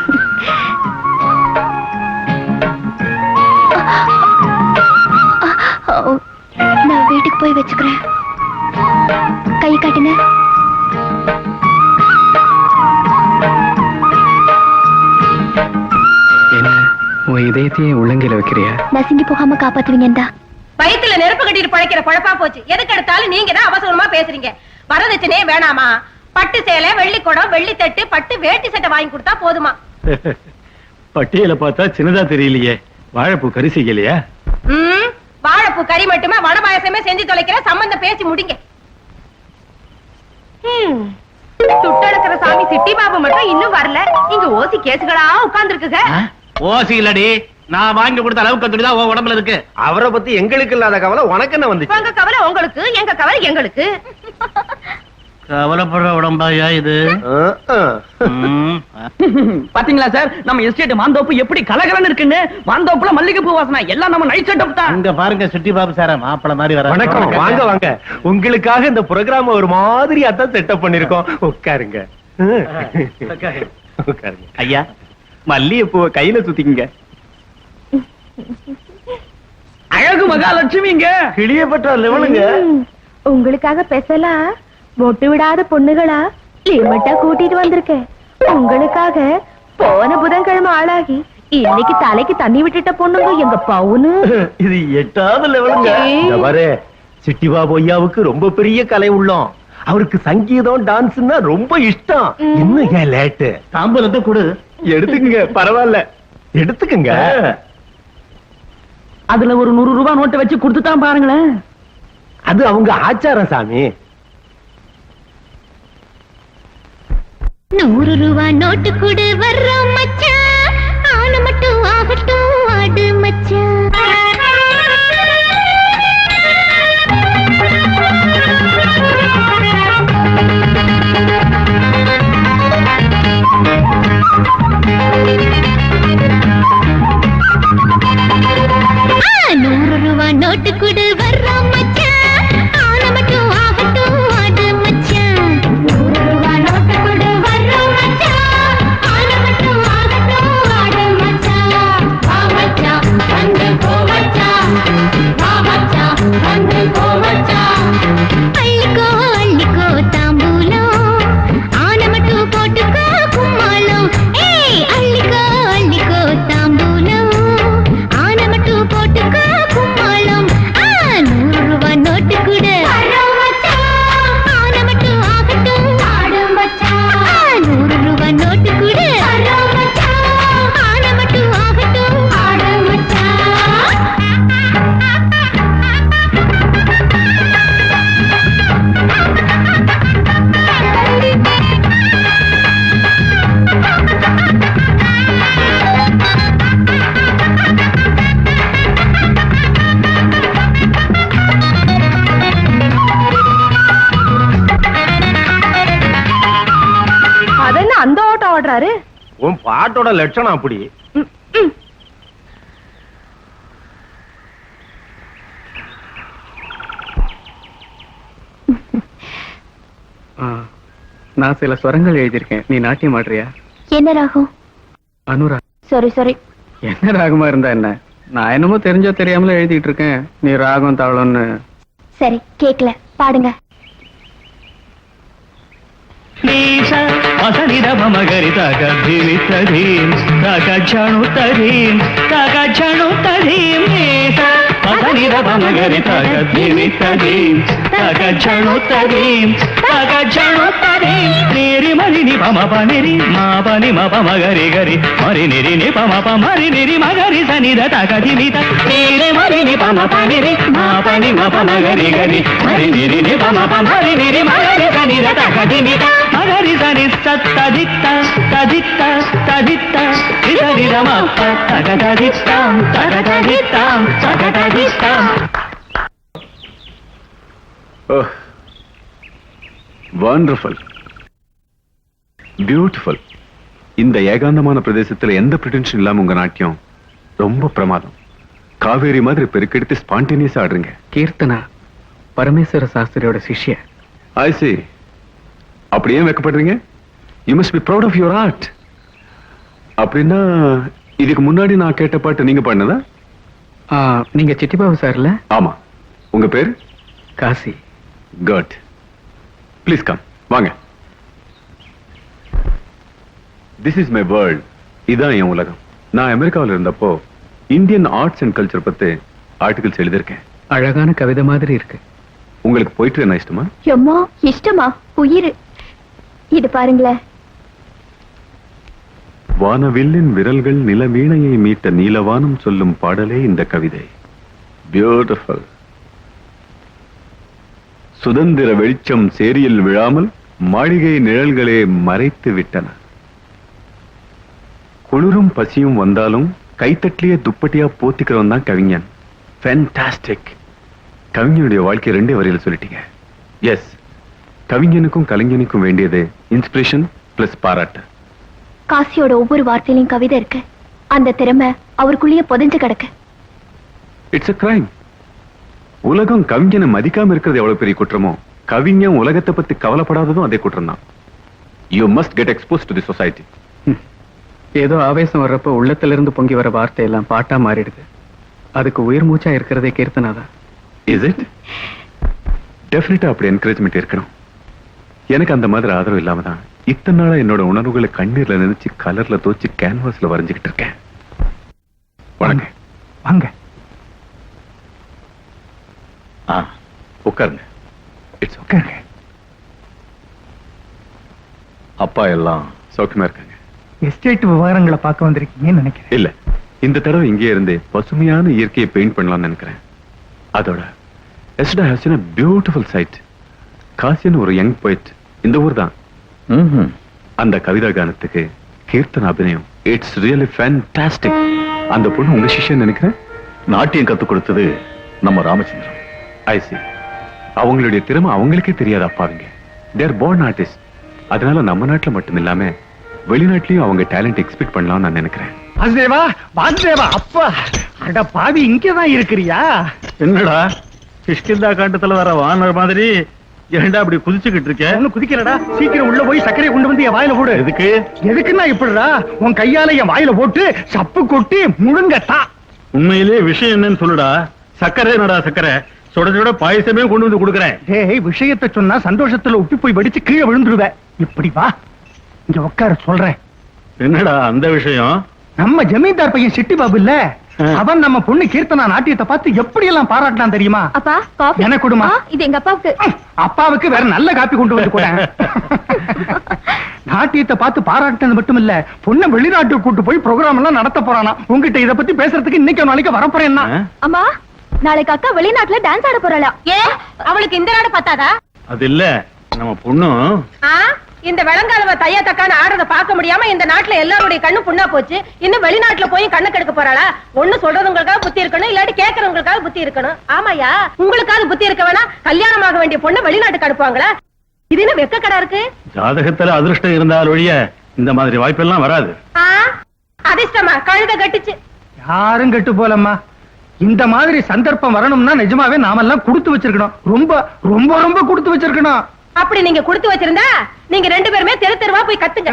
நான் வீட்டுக்கு போய் வச்சுக்கிறேன். கை காட்டுங்க. என்ன உன் இதயத்தையே உள்ளங்கையில வைக்கிறியா? நசுங்கி போகாம காப்பாத்துவீங்கடா. வயித்துல நெருப்பு கட்டிட்டு பழைக்கிற பழப்பா போச்சு. எதுக்கு எடுத்தாலும் நீங்க தான் அவசரமா பேசுறீங்க. வரதட்சணையே வேணாமா? பட்டு சேலை, வெள்ளி குடம், வெள்ளி தட்டு, பட்டு வேட்டி சட்டை வாங்கி கொடுத்தா போதுமா? பட்டியல பார்த்தா சின்னதா தெரியலையே. வாழைப்பூ கறி செய்யலையா? வாழைப்பூ கறி மட்டுமே வடபாயசமே செஞ்சு தொலைக்கிற. சம்பந்தம் பேசி முடிங்க. துட்டெடுக்கிற சாமி சிட்டி பாபு மட்டும் இன்னும் வரல. இங்க ஓசி கேசுகளா உட்கார்ந்து இருக்குங்க. ஓசி இல்லடி, நான் வாங்கி கொடுத்த அளவுக்கு துணிதான் உன் உடம்புல இருக்கு. அவரை பத்தி எங்களுக்கு இல்லாத கவலை உனக்கு என்ன வந்துச்சு? உங்க கவலை உங்களுக்கு, எங்க கவலை எங்களுக்கு. கவலைப்படுற உடம்பாயா இது? பாத்தீங்களா சார், நம்ம எஸ்டேட் மாந்தோப்பு எப்படி கலகலன்னு இருக்குன்னு. மாந்தோப்புல மல்லிகை பூ வாசனை எல்லாம் நம்ம நைட் செட்டப் தான். அங்க பாருங்க சுட்டி பாபு சார மாப்பிள மாதிரி வர. வணக்கம். வாங்க வாங்க. உங்களுக்காக இந்த புரோகிராம் ஒரு மாதிரியா தான் செட்டப் பண்ணிருக்கோம். உட்காருங்க. உட்காருங்க. ஐயா, மல்லிகை பூவை கையில சுத்திங்க. அழகு மகாலட்சுமிங்க. கிளியப்பட்ட லெவலுங்க. உங்களுக்காக பெசலாம் மொட்டு விடாத பொண்ணுகளா லிமிட்டா கூட்டிட்டு வந்திருக்கேன். உங்களுக்காக போன புதன்கிழமை ஆளாகி இன்னைக்கு தலைக்கு தண்ணி விட்டுட்ட பொண்ணுங்க எங்க பவுனு. இது 8வது லெவலுங்க. இந்த பாரு, சிட்டி பாபு ஐயாவுக்கு ரொம்ப பெரிய கலை உள்ளோம். அவருக்கு சங்கீதம் டான்ஸ்னா ரொம்ப இஷ்டம். இன்னும் ஏன் லேட்டு? தாம்பூலத்தை கொடு. எடுத்துக்கங்க, பரவாயில்ல, எடுத்துக்கங்க. அதுல ஒரு 100 ரூபாய் நோட்டை வச்சு கொடுத்துட்டான் பாருங்களேன். அது அவங்க ஆச்சாரம் சாமி. 100 ரூபாய் நோட்டு கொடு வர்றோம் மச்சான், ஆன மட்டும் ஆகட்டும் ஆடு மச்சான். நோட்டு கொடு வர்றோம் மச்சான், ஆன மட்டும் ஆகட்டும் ஆடு மச்சான். 100 ரூபாய் நோட்டு கொடு வர்றோம் மச்சான், ஆன மட்டும் ஆகட்டும் ஆடு மச்சான். வா மச்சான் வந்து போ மச்சான், வா மச்சான் வந்து போ மச்சான். அள்ளிக்கோ அள்ளிக்கோ தாம்பூலம், ஆன மட்டும் போட்டுக்கோ கும்மாளம். ஏய் அள்ளிக்கோ அள்ளிக்கோ தாம்பூலம், ஆன மட்டும் போட்டுக்கோ கும்மாளம். 100 ரூபாய் நோட்டு கொடு வர்றோம் மச்சான், ஆன மட்டும் ஆகட்டும் ஆடு மச்சான். 100 ரூபாய் நோட்டு கொடு வர்றோம் மச்சான், ஆன மட்டும் ஆகட்டும் ஆடு மச்சான். அதென்ன அந்த ஓட்டம் ஓடுறாரு? உன் பாட்டோட லட்சணம் அப்படி. நான் சில ஸ்வரங்கள் எழுதியிருக்கேன், நீ நாட்டியம் ஆடுறியா? என்ன ராகம்? அனுரா. சரி சரி. என்ன ராகமா இருந்தா என்ன, நான் என்னமோ தெரிஞ்சோ தெரியாமல எழுதிட்டு இருக்கேன், நீ ராகம் தாளம்னு. சரி கேக்கல, பாடுங்க. மகரி தக திவி ததீம் தக ஜணு ததீம் தக ஜணு ததீம் மகரி தக திவி ததீம் தக ஜணு ததீம் தக ஜணு ததீம் நிரி மரி நி பம பனிரி மா பனி ம பம கரி கரி மரி நிரி நி பம ப மரி நிரி மகரி சனித தக திமித நிரி மரி நி பம பனிரி மா பனி ம பம கரி கரி மரி நிரி நி பம ப மரி நிரி மகரி சனித தக திமித மகரி சனி ததித்த ததித்த ததித்த விதவிதமப்ப தகததித்தாம் தகததித்தாம் தகததித்தாம். Wonderful, beautiful. இந்த ஏகாந்தமான பிரதேசத்துல எந்த பிரிட்டென்ஷன் இல்லாம உங்க நாட்டியம் ரொம்ப பிரமாதம். காவேரி மாதிரி பெருக்கெடுத்து ஸ்பான்டேனியஸா ஆடுறீங்க. கீர்த்தனா பரமேஸ்வர சாஸ்திரியோட சிஷ்ய. I see. அப்படி ஏன் வைக்கப்படுறீங்க? You must be proud of your art. அப்படின்னா இதுக்கு முன்னாடி நான் கேட்ட பாட்டு நீங்க பாடினதா? நீங்க சிட்டிபாபு சார்ல? ஆமா. உங்க பேர்? காசி. குட். ப்ளீஸ் கம், வாங்க. This is my world. இதான் என் உலகம். நான் அமெரிக்காவில் இருந்தப்போ இந்தியன் ஆர்ட்ஸ் அண்ட் கல்ச்சர் பத்தி ஆர்டிகல்ஸ் எழுதியிருக்கேன். அழகான கவிதை மாதிரி இருக்கு. உங்களுக்கு போயிட்டு என்ன இஷ்டமா? எம்மா இஷ்டமா? உயிர். இது பாருங்களேன். வானவில்லின் விரல்கள் நிலவீணையை மீட்ட நீலவானம் சொல்லும் பாடலே இந்த கவிதை. பியூட்டிஃபுல். சுதந்திர வெளிச்சம் சேரியில் விழாமல் மாளிகை நிழல்களே மறைத்து விட்டன. குளிரும் பசியும் வந்தாலும் கைத்தட்டிலேயே துப்பட்டியா போத்திக்கிறவன் தான் கவிஞன். ஃபேண்டாஸ்டிக். கவிஞனுடைய வாழ்க்கை 2 வரியில் சொல்லிட்டீங்க. எஸ், கவிஞனுக்கும் கலைஞனுக்கும் வேண்டியது இன்ஸ்பிரேஷன் பிளஸ் பாராட்டு. காசியோட ஒவ்வொரு வார்த்தையிலும் கவிதை இருக்கு. அந்த திறமை அவருக்குள்ளேயே புதைஞ்சு கிடக்கு. It's a crime. உலகம் கவிஞனை மதிக்காம இருக்கிறது எவ்வளவு பெரிய குற்றமோ, கவிஞன் உலகத்தை பத்தி கவலைப்படாததும் அதே குற்றம் தான். You must get expose to the society. ஏதோ ஆவேசம் வர்றப்ப உள்ளத்திலிருந்து பொங்கி வர வார்த்தை எல்லாம் பாட்டா மாறிடுது. அதுக்கு உயிர் மூச்சா இருக்கிறதே கீர்த்தனாதான். Is it? டெஃபினட்டா அப்படி என்கரேஜ்மெண்ட் இருக்கணும். எனக்கு அந்த மாதிரி ஆதரவு இல்லாம தான் இத்தனை நாளா என்னோட உணர்வுகளை கண்ணீர்ல நினைச்சு கலர்ல தோச்சு கேன்வாஸ்ல வரைஞ்சுக்கிட்டு இருக்கேன். வாங்க வாங்க. உட்காருங்க. It's okay. அப்பா எல்லாம் சௌக்கியமா இருக்காங்க. எஸ்டேட் விவகாரங்களை பார்க்க வந்திருக்கீங்கன்னு நினைக்கிறேன். இல்ல, இந்த தடவை இங்கே இருந்து பசுமையான இயற்கையை பெயிண்ட் பண்ணலாம்னு நினைக்கிறேன். அதோட எஸ்டா ஹஸ் a beautiful site. காசின்னு ஒரு யங் போயிட் இந்த ஊர் தான். அந்த கவிதா கானத்துக்கு கீர்த்தன அபிநயம் இட்ஸ் ரியலி ஃபேண்டாஸ்டிக். அந்த பொண்ணு உங்க சிஷ்யன் நினைக்கிறேன். நாட்டியம் கத்து கொடுத்தது நம்ம ராமச்சந்திரன். ஐ see. அவங்களுடைய திறமை அவங்களுக்கே தெரியாது அப்பாவிங்க. தேர் born artist. அதனால நம்ம நாட்டுல மட்டும் இல்லாம வெளிநாட்டிலயும் அவங்க டேலண்ட் எக்ஸ்பெக்ட் பண்ணலாம்னு நான் நினைக்கிறேன். வாசுதேவா, வாசுதேவா, அப்பா, அட பாவி, இங்கதான் இருக்கிறியா? என்னடா கிஷ்கிந்தா காண்டத்துல வர வானர் மாதிரி ஏன்டா அப்படி குதிச்சுக்கிட்டு இருக்க? ஒண்ணு குதிக்கலடா, சீக்கிரம் உள்ள போய் சர்க்கரையை கொண்டு வந்து என் வாயில போடு. எதுக்கு? எதுக்குன்னா இப்படிடா, உன் கையால என் வாயில போட்டு சப்பு கொட்டி முழுங்கட்டா. உண்மையிலே விஷயம் என்னன்னு சொல்லுடா. சக்கரை என்னடா சக்கரை? சுட சுட பாயசமே கொண்டு வந்து கொடுக்குறேன். டேய், விஷயத்தை சொன்னா சந்தோஷத்துல உப்பி போய் வெடிச்சு கீழே விழுந்துருவ. இப்படி வா, இங்க உட்கார சொல்றேன். என்னடா அந்த விஷயம்? நம்ம ஜமீன்தார் பையன் சிட்டி பாபு இல்ல, அவன் நம்ம பொண்ணு கீர்த்தனா நாட்டியத்தை பார்த்து எப்படி எல்லாம் பாராட்டினான் தெரியுமா? அப்பா காஃபி எனக்கு கொடுமா. இது எங்க அப்பாவுக்கு. அப்பாவுக்கு வேற நல்ல காப்பி கொண்டு வந்து கூட. நாட்டியத்தை பார்த்து பாராட்டினது மட்டும் இல்ல, பொண்ணை வெளிநாட்டுக்கு கூட்டு போய் ப்ரோக்ராம் எல்லாம் நடத்த போறானா. உங்ககிட்ட இத பத்தி பேசுறதுக்கு இன்னைக்கு நாளைக்கு வரப்போறேன்னா. அம்மா, நாளைக்கு அக்கா வெளிநாட்டுல டான்ஸ் ஆட போறாளா? ஏன் அவளுக்கு இந்த நாடு பத்தாதா? அது இல்ல, நம்ம பொண்ணும் இந்த விளங்காலவ தையா தக்கான ஆடுறத பார்க்க முடியாம இந்த நாட்டுல எல்லாருடைய கண்ணு புண்ணா போச்சு. இன்னும் வெளிநாட்டுல போய் கண்ணு கெடுக்க போறாளா? ஒண்ணு சொல்றவங்களுக்காக புத்தி இருக்கணும், இல்லாட்டி கேட்கறவங்களுக்காக புத்தி இருக்கணும். ஆமாயா, உங்களுக்காக புத்தி இருக்க வேணா? கல்யாணமாக வேண்டிய பொண்ணு வெளிநாட்டுக்கு அனுப்புவாங்களா? இது என்ன வெக்க கடை இருக்கு? ஜாதகத்துல அதிர்ஷ்டம் இருந்தால் ஒழிய இந்த மாதிரி வாய்ப்பெல்லாம் வராது. அதிர்ஷ்டமா கழுத கட்டுச்சு. யாரும் கெட்டு போலம்மா. இந்த மாதிரி சந்தர்ப்பம் வரணும்னா நிஜமாவே நாமெல்லாம் கொடுத்து வச்சிருக்கணும். ரொம்ப ரொம்ப ரொம்ப கொடுத்து வச்சிருக்கணும். அப்படி நீங்க கொடுத்து வச்சிருந்தா நீங்க ரெண்டு பேருமே தெரு தெருவா போய் கத்துங்க.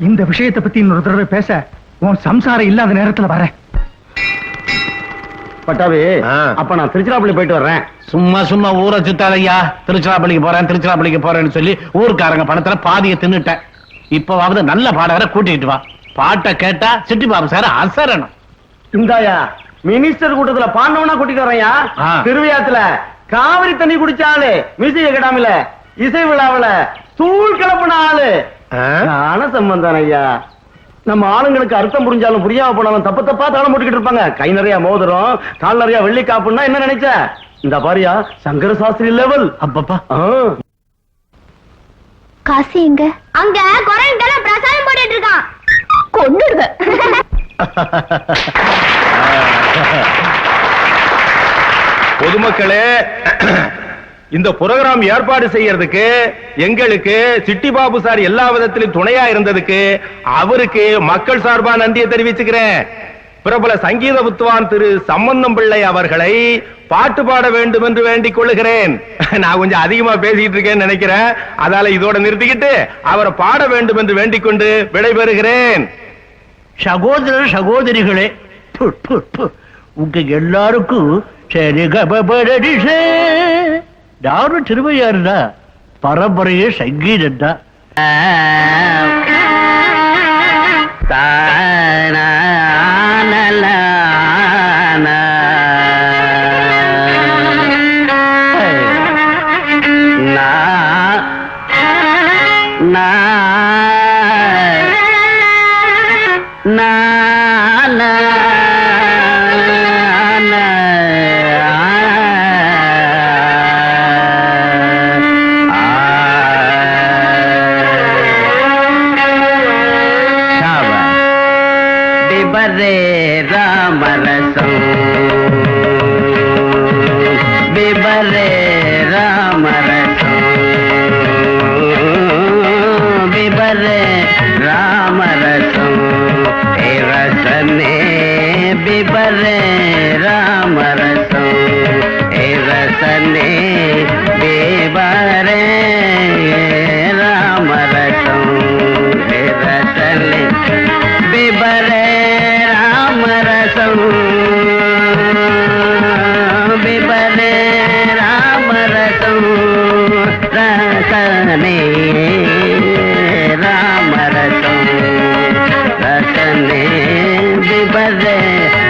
இந்த விஷயத்தை பத்தி இன்னொரு தடவை பேச உன் சம்சாரம் இல்லாத நேரத்துல வரேன். பட்டாபி, அப்ப நான் திருச்சிராப்பள்ளி போயிட்டு வர்றேன். சும்மா சும்மா ஊரை சுத்தாலையா. திருச்சிராப்பள்ளிக்கு போறேன்னு சொல்லி ஊருக்காரங்க பணத்துல பாதியை தின்னுட்டேன். இப்பவாவது நல்ல பாடகரை கூட்டிட்டு வா. பாட்டை கேட்டா சிட்டி பாபு சார் அசரணும். இந்தாயா, மினிஸ்டர் கூட்டத்துல பாண்டவனா கூட்டிட்டு வர்றையா. திருவிழாத்துல காவிரி தண்ணி குடிச்சாலு, மியூசிக் அகாடமில இசை விழாவில தூள் கிளப்பின ஆளு ஞான சம்பந்தம் ஐயா. நம்ம ஆளுங்களுக்கு அர்த்தம் புரிஞ்சாலும் புரியாம போனாலும் தப்பு தப்பா தாளம் போட்டுக்கிட்டு இருப்பாங்க. கை நிறைய மோதிரம், கால் நிறைய வெள்ளி காப்புன்னா என்ன நினைச்ச? இந்த பாரியா சங்கர சாஸ்திரி லெவல். அப்பப்பா, காசி எங்க? அங்க குரங்கெல்லாம் பிரசாதம் போட்டுட்டு இருக்கான். கொன்னுடுவேன். பொதுமக்களே, இந்த புரோகிராம் ஏற்பாடு செய்யறதுக்கு எங்களுக்கு சிட்டி பாபு சார் எல்லா விதத்திலும் துணையா இருந்ததுக்கு அவருக்கு மக்கள் சார்பா நன்றியை தெரிவிச்சுக்கிறேன். பிரபல சங்கீத வித்வான் திரு சம்பந்தம் பிள்ளை அவர்களை பாட்டு பாட வேண்டும் என்று வேண்டிக் கொள்ளுகிறேன். நான் கொஞ்சம் அதிகமா பேசிட்டு இருக்கேன்னு நினைக்கிறேன். அதால இதோட நிறுத்திக்கிட்டு அவரை பாட வேண்டும் என்று வேண்டிக் கொண்டு விடைபெறுகிறேன். சகோதர சகோதரிகளே, உங்க எல்லாருக்கும் சரி கபபடிஷே. யாரும் திருவையாருடா, பரம்பரையே சங்கீதம் தான்.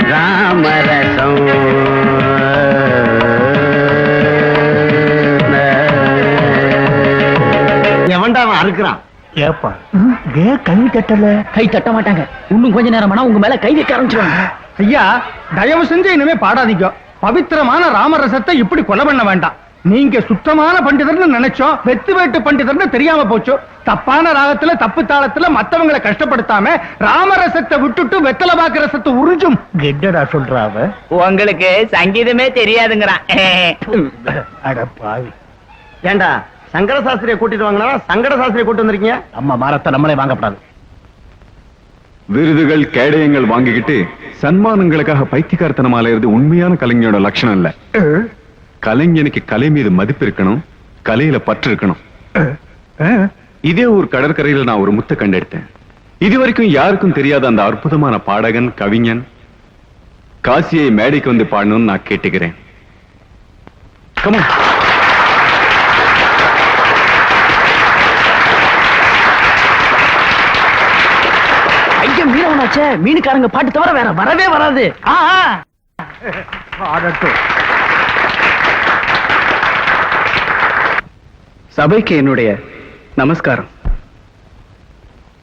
ராமரசம் ஏப்பா ஏன் கை தட்டல? கை தட்ட மாட்டாங்க. இன்னும் கொஞ்ச நேரமானா உங்க மேல கை வைக்க ஆரம்பிச்சிருவாங்க. ஐயா, தயவு செஞ்சு இனிமே பாடாதீங்க. பவித்திரமான ராமரசத்தை இப்படி கொலை பண்ண வேண்டாம். நீங்க சுத்தமான பண்டிதர்னு நினைச்சோம், வெத்து வேட்டு பண்டிதர்னு தெரியாம போச்சு. தப்பான ராகத்துல தப்பு தாளத்துல மத்தவங்களை கஷ்டப்படுத்தாம ராமரசத்தை விட்டுட்டு வெத்தலை பாக்கு ரசத்தை உறிஞ்சும் கெட்டடா சொல்றாவ. உங்களுக்கு சங்கீதமே தெரியாதுங்கிறான். அட பாவி. ஏண்டா சங்கர சாஸ்திரியை கூட்டிட்டு வாங்கினா சங்கட சாஸ்திரியை கூட்டு வந்திருக்கீங்க? நம்ம மரத்தை நம்மளே வாங்கப்படாது. விருதுகள் கேடயங்கள் வாங்கிக்கிட்டு சன்மானங்களுக்காக பைத்தியக்காரத்தனமா அலையிறது உண்மையான கலைஞனோட லட்சணம் இல்ல. கலைஞனுக்கு கலை மீது மதிப்பு இருக்கணும், கலையில பற்று இருக்கணும். இதே ஒரு கடற்கரையில நான் ஒரு முத்தை கண்டெடுத்தேன். இதுவரைக்கும் யாருக்கும் தெரியாத அந்த அற்புதமான பாடகன் கவிஞன் காசியை மேடைக்கு வந்து பாடணும்னு நான் கேட்டுக்கிறேன். Come on. ஐயம் மீனவனாச்சே, மீனுக்காரங்க பாட்டு தவிர வேற வரவே வராது. சபைக்கு என்னுடைய நமஸ்காரம்.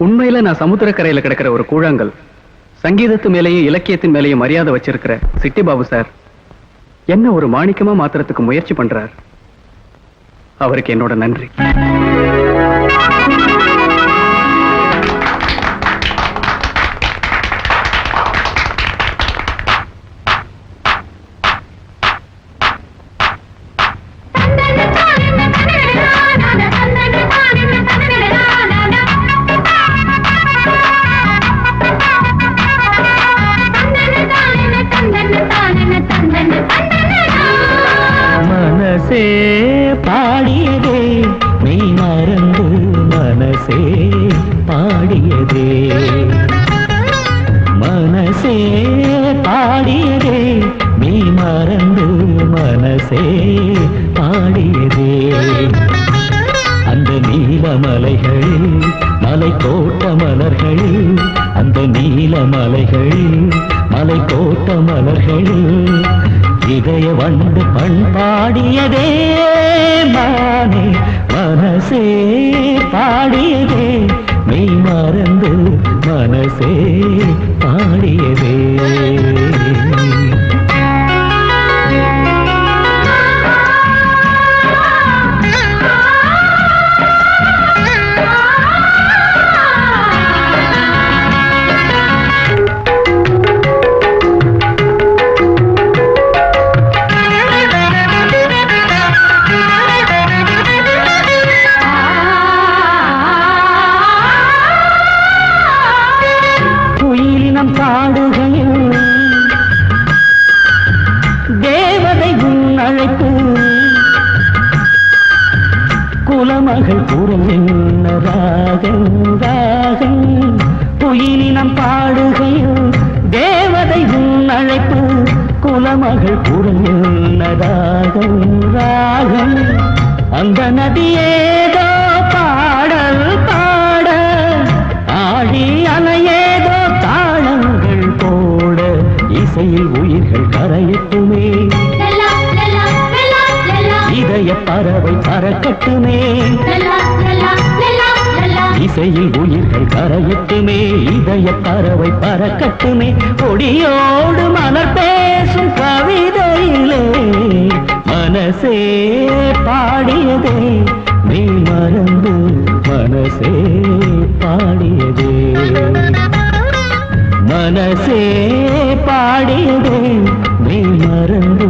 உண்மையில நான் சமுத்திரக்கரையில கிடக்கிற ஒரு கூழாங்கல். சங்கீதத்து மேலேயும் இலக்கியத்தின் மேலேயும் மரியாதை வச்சிருக்கிற சிட்டி பாபு சார் என்ன ஒரு மாணிக்கமா மாத்திரத்துக்கு முயற்சி பண்றார். அவருக்கு என்னோட நன்றி. மனசே பாடியதே நீ மறந்து, மனசே பாடியதே, மனசே பாடியதே நீ மறந்து, மனசே பாடியதே. அந்த நீலமலைகள் மலை கோட்ட மலர்கள், அந்த நீலமலைகள் மலை கோட்ட மலர்கள் இதய வண்டு பண்பாடியதே மானே, மனசே பாடியதே நீ மறந்து, மனசே பாடியதே. பாடுகையில் தேவதை உன் அழைப்பு, குலமகள் குரல் என்ன ராகம் ராகம். குயிலினம் பாடுகையில் தேவதை உன் அழைப்பு, குலமகள் குரல் என்ன ராகம் ராகம். அந்த நதியேதோ பாடல் பாட, ஆழி அலையேதோ தாளங்கள் போட, இசையில் உயிர்கள் கரையட்டுமே, இதய பறவை பறக்கட்டுமே, இசையில் உயிர்கள் கரையட்டுமே, இதய பறவை பறக்கட்டுமே. கொடியோடு மலர் பேசும் கவிதையிலே மனசே பாடியதே நீ மறந்து, மனசே பாடியதே, மனசே பாடியதே நீ மறந்து,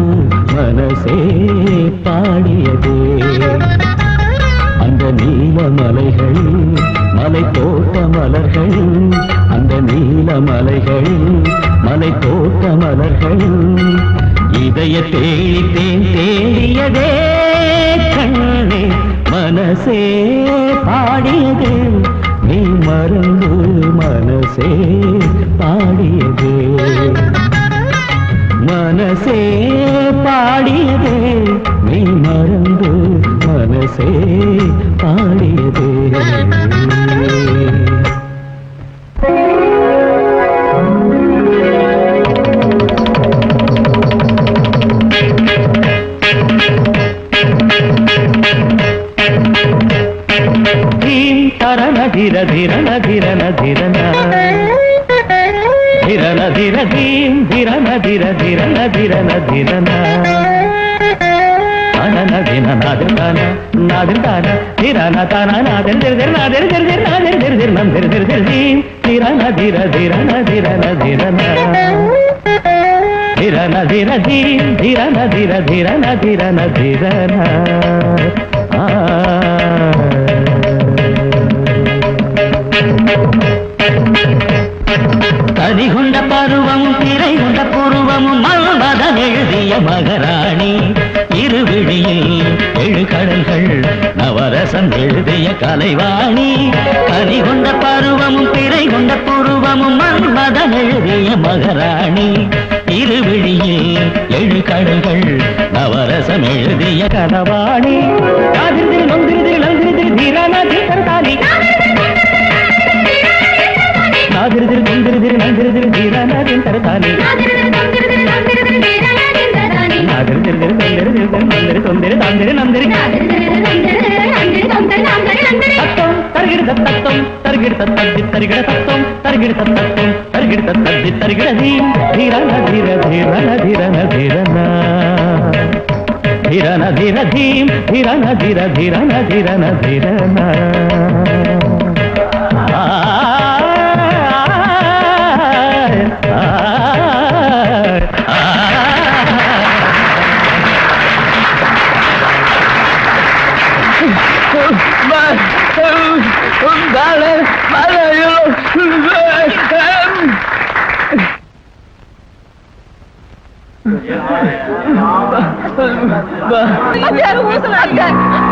மனசே பாடியதே. அந்த நீலமலைகள் மலை தோட்ட மலர்கள், அந்த நீலமலைகள் மலை தோட்ட மலர்கள் இதய தேடித்தேன் தேடியதே கண்ணே, மனசே பாடியதே நீ மறந்து, மனசே பாடியதே, மனசே பாடியதே நீ மறந்து, மனசே பாடியதே. தீம் தரணதி ಧಿರನ ಧಿರನ ಧಿರ ಧೀಂ ಧಿರನ ಧಿರ ಧಿರನ ಧಿರನ ಧಿರನ ಅನನ ದಿನ ನಾದಿರ್ತಾನ ನಾದಿರ್ತಾನ ಧಿರನ ತಾನ ನಾದಿರ್ ದಿರ್ ದಿರ್ ನಾದಿರ್ ದಿರ್ ದಿರ್ ನಾದಿರ್ ದಿರ್ ದಿರ್ ನಂ ದಿರ್ ದಿರ್ ದಿರ್ ಧೀಂ ಧಿರನ ಧಿರ ಧಿರನ ಧಿರನ ಧಿರನ ಧಿರನ ಧಿರ ಧೀಂ ಧಿರನ ಧಿರ ಧಿರನ ಧಿರನ ಧಿರನ கதிகொண்ட பருவமும் திரை கொண்ட புருவமும் மல்மதன் எழுதிய மகராணி இருவிழியில் 7 கடல்கள் நவரசம் எழுதிய கலைவாணி கதிகொண்ட பருவமும் திரை கொண்ட புருவமும் மல்மதன் எழுதிய மகராணி இருவிழியில் 7 கடல்கள் நவரசம் எழுதிய கனவாணி காதிரிதில் நொந்திரிதில் நந்திரிதில் தீரானாதி கருதானி நாதிரிதில் நொந்திரிதில் நந்திரிதில் தீரானாதி கருதானி நாதிரிதில் நொந்திரிதில் நந்திரி தொந்திரி தாந்திரி நந்திரி தத்தம் தருகிட தத்தம் தருகிட தத்தத்தி தருகிட தத்தம் தருகிட தத்தம் தருகிட தத்தத்தி தருகிட தீம் தீரன தீர தீரன தீரன தீரன ಧಿರನ ಧಿರ ಧೀಂ ಧಿರನ ಧಿರ ಧಿರನ ಧಿರನ ಧಿರನ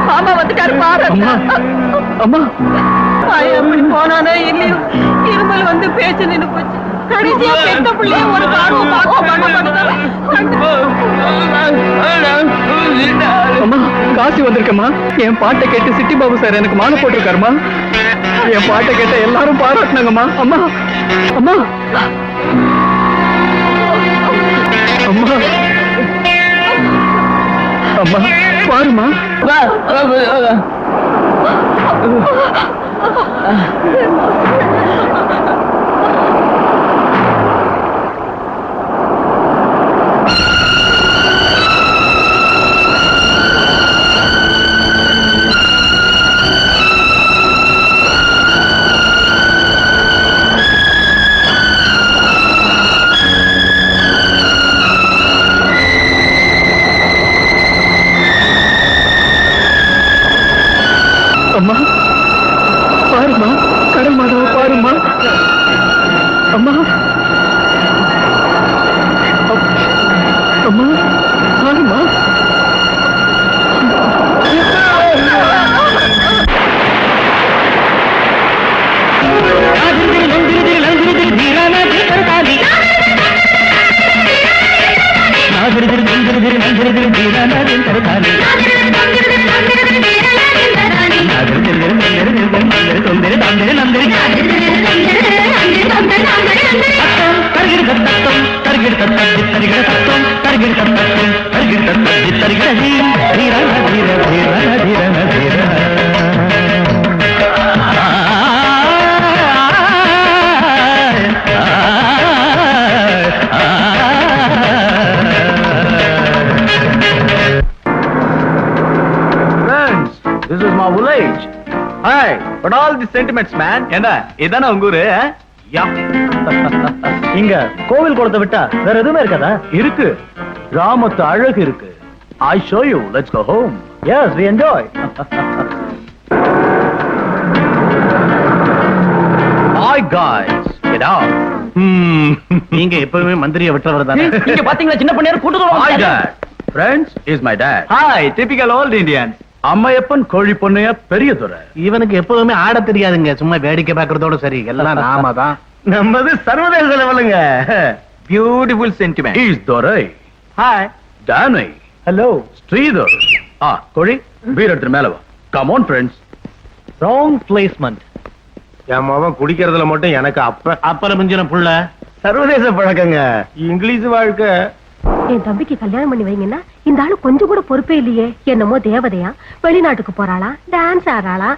மாமா வந்துட்டாரு பாரு. அம்மா அப்படி போனானே இல்லையோ இருமல் வந்து பேச்சு நின்னு போச்சு. கடைசியா பெத்த பிள்ளைய ஒரு காரணம் பார்க்க பண்ண மாட்டேன். அம்மா காசி வந்திருக்கம்மா. என் பாட்டை கேட்டு சிட்டி பாபு சார் எனக்கு மாலை போட்டிருக்காருமா. என் பாட்டை கேட்ட எல்லாரும் பாராட்டினாங்கம்மா. அம்மா அம்மா அம்மா அம்மா பாருமா. அம்மா பாருமா, கடல் மாதாவை பாருமா. அம்மா அம்மா பாருமா. This is my village. Hi, what all the sentiments, man? என்ன இதானே உங்க ஊரு? யா. இங்க கோவில் குளத்தை விட்டா வேற எதுவுமே இருக்காதா? இருக்கு. கிராமத்து அழகு இருக்கு. I show you. Let's go home. Yes, we enjoy. Hi guys, get out. நீங்க எப்பவுமே மந்திரியை விட்டவர் தானே. இங்க பாத்தீங்களா சின்ன பண்ணையார் கூட்டத்தோட Hi dad. Friends, is my dad. Hi, typical old Indians. Ammaiyappan கோழி பொண்ணைய பெரிய துறை. இவனுக்கு எப்பவுமே ஆட தெரியாதுங்க, சும்மா வேடிக்கை பார்க்கறதோட சரி. எல்லாம் நாம தான். நம்மது சர்வதேச லெவலுங்க. Beautiful sentiment. Is Durai. Hi டானை. ஹலோ ஸ்ரீதர். கோழி பீர் எடுத்து மேல வா. Come on friends. Wrong placement. என் மாவன் குடிக்கிறதுல மட்டும் எனக்கு அப்பல மிஞ்சின புள்ள. சர்வதேச பழக்கங்க. இங்கிலீஷ் வாழ்க்கை. என் தம்பிக்கு கல்யாணம் பண்ணி வைங்கன்னா இந்த ஆளு கொஞ்சம் கூட பொறுப்பே இல்லையே. என்னமோ தேவதையா, வெளிநாட்டுக்கு போறாளா, டான்ஸ் ஆடுறாளா.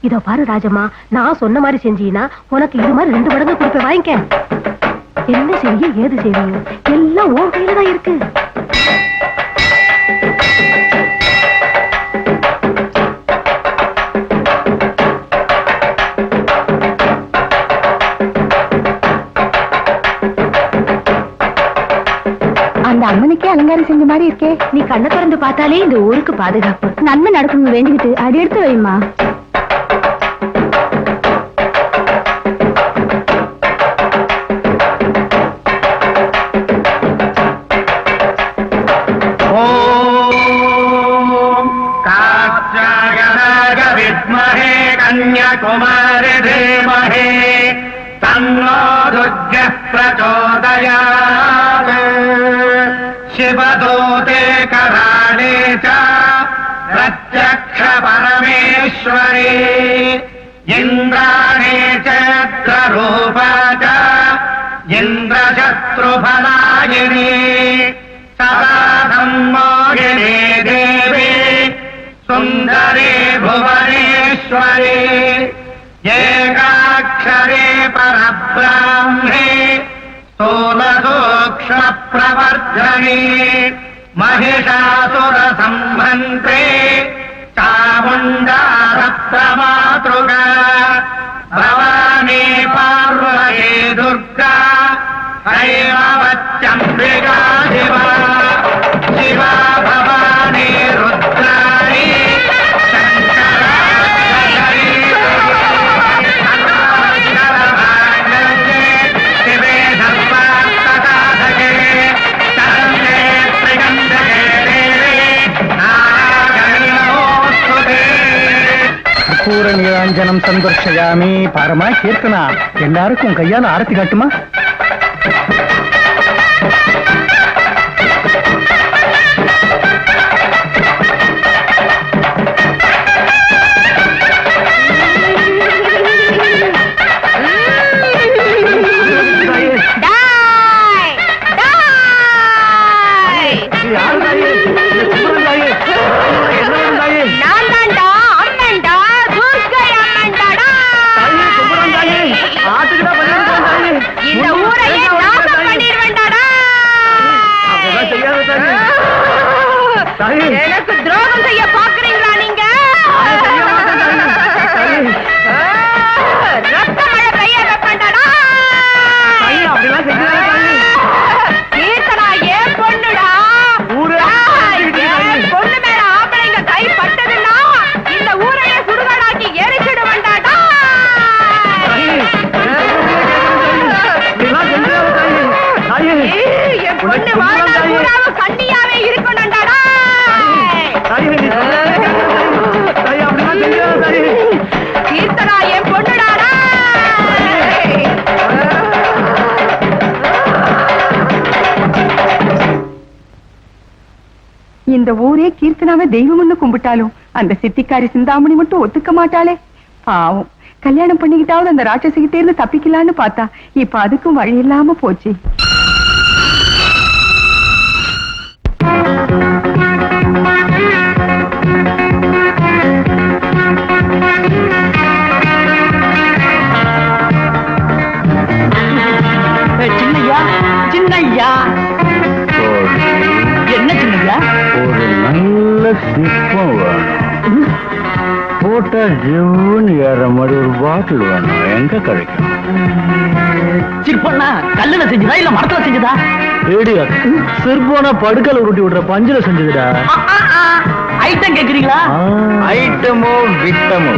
இதோ பாரு ராஜம்மா, நான் சொன்ன மாதிரி செஞ்சீனா உனக்கு இது மாதிரி 2 மடங்கு கொடுப்பேன், வாங்கிக்க. என்ன செய்ய ஏது செய்வீங்க எல்லாம் உன் கையில தான் இருக்கு. அந்த அம்மனுக்கே அலங்காரம் செஞ்ச மாதிரி இருக்கே. நீ கண்ணை திறந்து பார்த்தாலே இந்த ஊருக்கு பாதுகாப்பு. நன்மை நடக்கணும் வேண்டிக்கிட்டு அதை எடுத்து வைமா. विद्महे कन्याकुमारी धीमहि तन्नो दुर्गः प्रचोदयात् शिवदूते कराळे च प्रत्यक्ष परमेश्वरी इन्द्राणी चक्ररूपा च इन्द्रशत्रुफलायिनी सदा सम्मोहिनी देवी सुन्दरी भुवनेश्वरी एकाक्षरे परब्राह्मे स्थूलसूक्ष्म प्रवर्धने महिषासुरसम्भन्त्रे चामुण्डा सप्तमातृका भवानी पार्वती दुर्गा हैमवत्यम्बिका शिवा शिवा भवानी रुद्राणी பூர நீராஞ்சனம் சந்தர்ஷயாமி. பாரமா கீர்த்தனா, எல்லாருக்கும் கையால ஆரத்தி காட்டுமா? எனக்கு துரோகம் செய்ய பாக்குறீங்களா நீங்க? ரத்த மழை பெய்ய வைப்பேன்டா. கீர்த்தனா ஏன் பொண்ணுடா? ஏன் பொண்ணு மேல ஆம்பளைங்க கை பட்டதுன்னா இந்த ஊரையே சுடுகாடாக்கி எரிச்சிடுவேன்டாடா. என் பொண்ணு வாழ்நாள் பூராவும் கண்ணியாவே இருக்கணும்டாடா. கீர்த்தனா என் பொண்ணுடாடா. இந்த ஊரே கீர்த்தனாவை தெய்வம்னு கும்பிட்டாலும் அந்த சித்திக்காரி சிந்தாமணி மட்டும் ஒத்துக்க மாட்டாளே. பாவம், கல்யாணம் பண்ணிக்கிட்டாவது அந்த ராட்சசிக்கிட்டே இருந்து தப்பிக்கலான்னு பார்த்தா இப்ப அதுக்கும் வழி இல்லாம போச்சு. சின்னையா சின்னையா, என்ன சின்னையா? ஒரு நல்ல சிற்பம் வேணும், போட்டா ஜிவ்னு ஏற மாதிரி ஒரு பாட்டில் வேணும். எங்க கிடைக்கும்? சிற்பம்னா கல்லுல செஞ்சதா இல்ல மரத்துல செஞ்சதா? சிற்பம்னா படுக்கல உருட்டி விடுற பஞ்சில செஞ்சதுடா. ஐட்டம் கேக்குறீங்களா? ஐட்டமோ விட்டமோ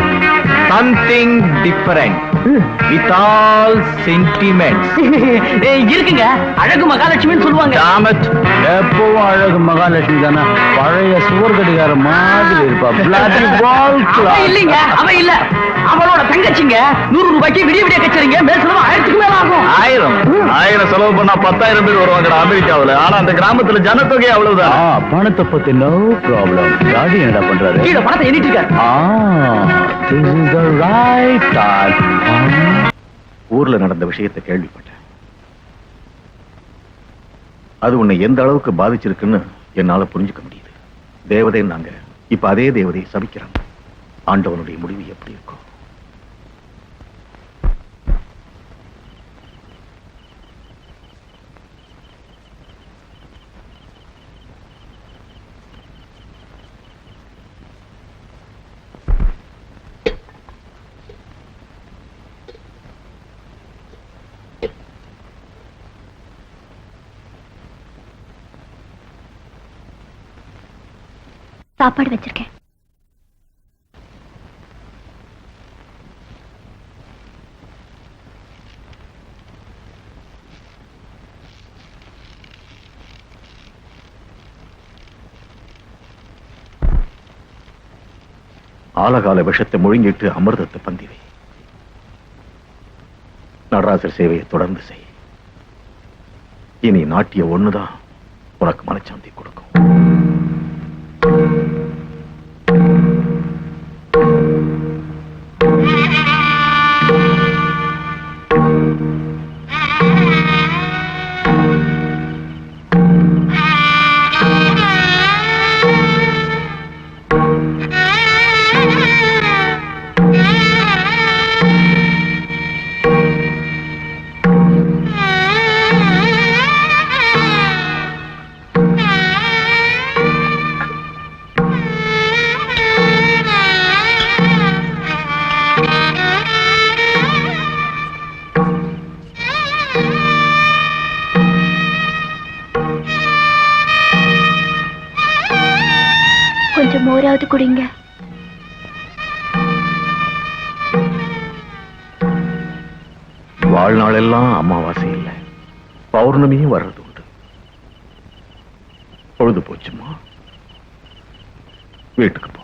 something different with all sentiments. இருக்குங்க, அழகு மகாலட்சுமின்னு சொல்லுவாங்க. எப்பவும் அழகு மகாலட்சுமி தானே, பழைய சுவர் கடிகார மாதிரி இருப்பா. இல்லைங்க, அவ இல்ல, அவளோட தங்கச்சிங்க. 100 ரூபாய்க்கு விடிய விடிய கச்சரிங்க. மேல் செலவு 1000க்கு மேல ஆகும். 1000 செலவு பண்ணா 10,000 பேர் வருவாங்க அமெரிக்காவுல. ஆனா அந்த கிராமத்துல ஜனத்தொகை அவ்வளவுதான். பணத்தை பத்தி நோ ப்ராப்ளம். டாடி என்னடா பண்றாரு? கீழே பணத்தை எண்ணிட்டு இருக்காரு. This is the right time. ஊர்ல நடந்த விஷயத்தை கேள்விப்பட்டேன். அது உன்னை எந்த அளவுக்கு பாதிச்சிருக்குன்னு என்னால புரிஞ்சுக்க முடியுது. தேவதை நாங்க இப்ப அதே தேவதையை சபிக்கிறாங்க. ஆண்டவனுடைய முடிவு எப்படி இருக்கும்? சாப்பாடு வச்சிருக்கேன். ஆலகால விஷத்தை முழுங்கிட்டு அமிர்தத்தை பந்திவை. நடராசர் சேவையை தொடர்ந்து செய். இனி நாட்டிய ஒண்ணுதான் உனக்கு மனச்சாந்தி கொடுக்கும். கொஞ்சம் மோராவது குடிங்க. வாழ்நாளெல்லாம் அமாவாசை இல்லை, பௌர்ணமியும் வர்றது உண்டு. பொழுது போச்சுமா, வீட்டுக்கு போ.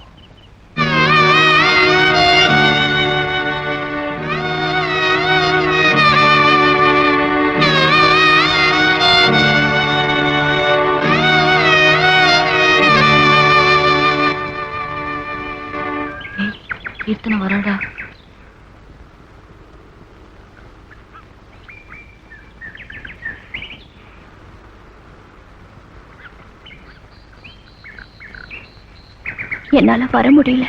கீர்த்தனை வரடா. என்னால வர முடியல.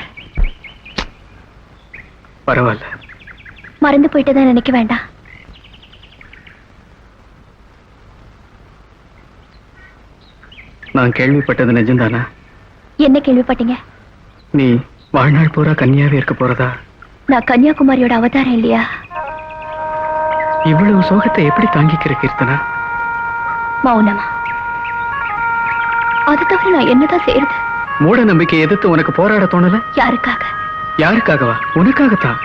பரவாயில்ல, மறந்து போயிட்டதா நினைக்க வேண்டாம். நான் கேள்விப்பட்டது நிஜம்தானா? என்ன கேள்விப்பட்டீங்க? நீ வாழ்நாள் பூரா கன்னியாவே இருக்க போறதா? நான் கன்னியாகுமரியோட அவதாரம் இல்லையா? இவ்வளவு சோகத்தை எப்படி தாங்கிக்கிற கீர்த்தனா? மௌனமா. அது தவிர நான் என்னதான் செய்யறது? மூட நம்பிக்கை எதிர்த்து உனக்கு போராட தோணல? யாருக்காக? யாருக்காகவா? உனக்காகத்தான்.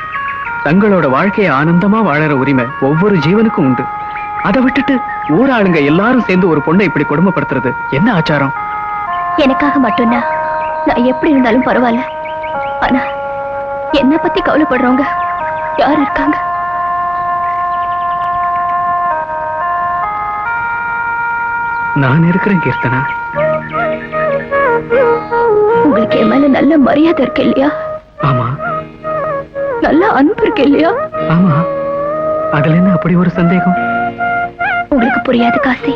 தங்களோட வாழ்க்கையை ஆனந்தமா வாழற உரிமை ஒவ்வொரு ஜீவனுக்கும் உண்டு. அதை விட்டுட்டு ஊராளுங்க எல்லாரும் சேர்ந்து ஒரு பொண்ணை இப்படி கொடுமைப்படுத்துறது என்ன ஆச்சாரம்? எனக்காக மட்டும்தான் நான் எப்படி இருந்தாலும் பரவாயில்ல. ஆனா என்ன பத்தி கவலைப்படுறவங்க யார் இருக்காங்க? நான் இருக்கிறேன் கீர்த்தனா. உங்களுக்கு என் மேல நல்ல மரியாதை இருக்கு இல்லையா? ஆமா. நல்ல அன்பு இருக்கு இல்லையா? ஆமா. அதுல என்ன அப்படி ஒரு சந்தேகம்? உங்களுக்கு புரியாது காசி.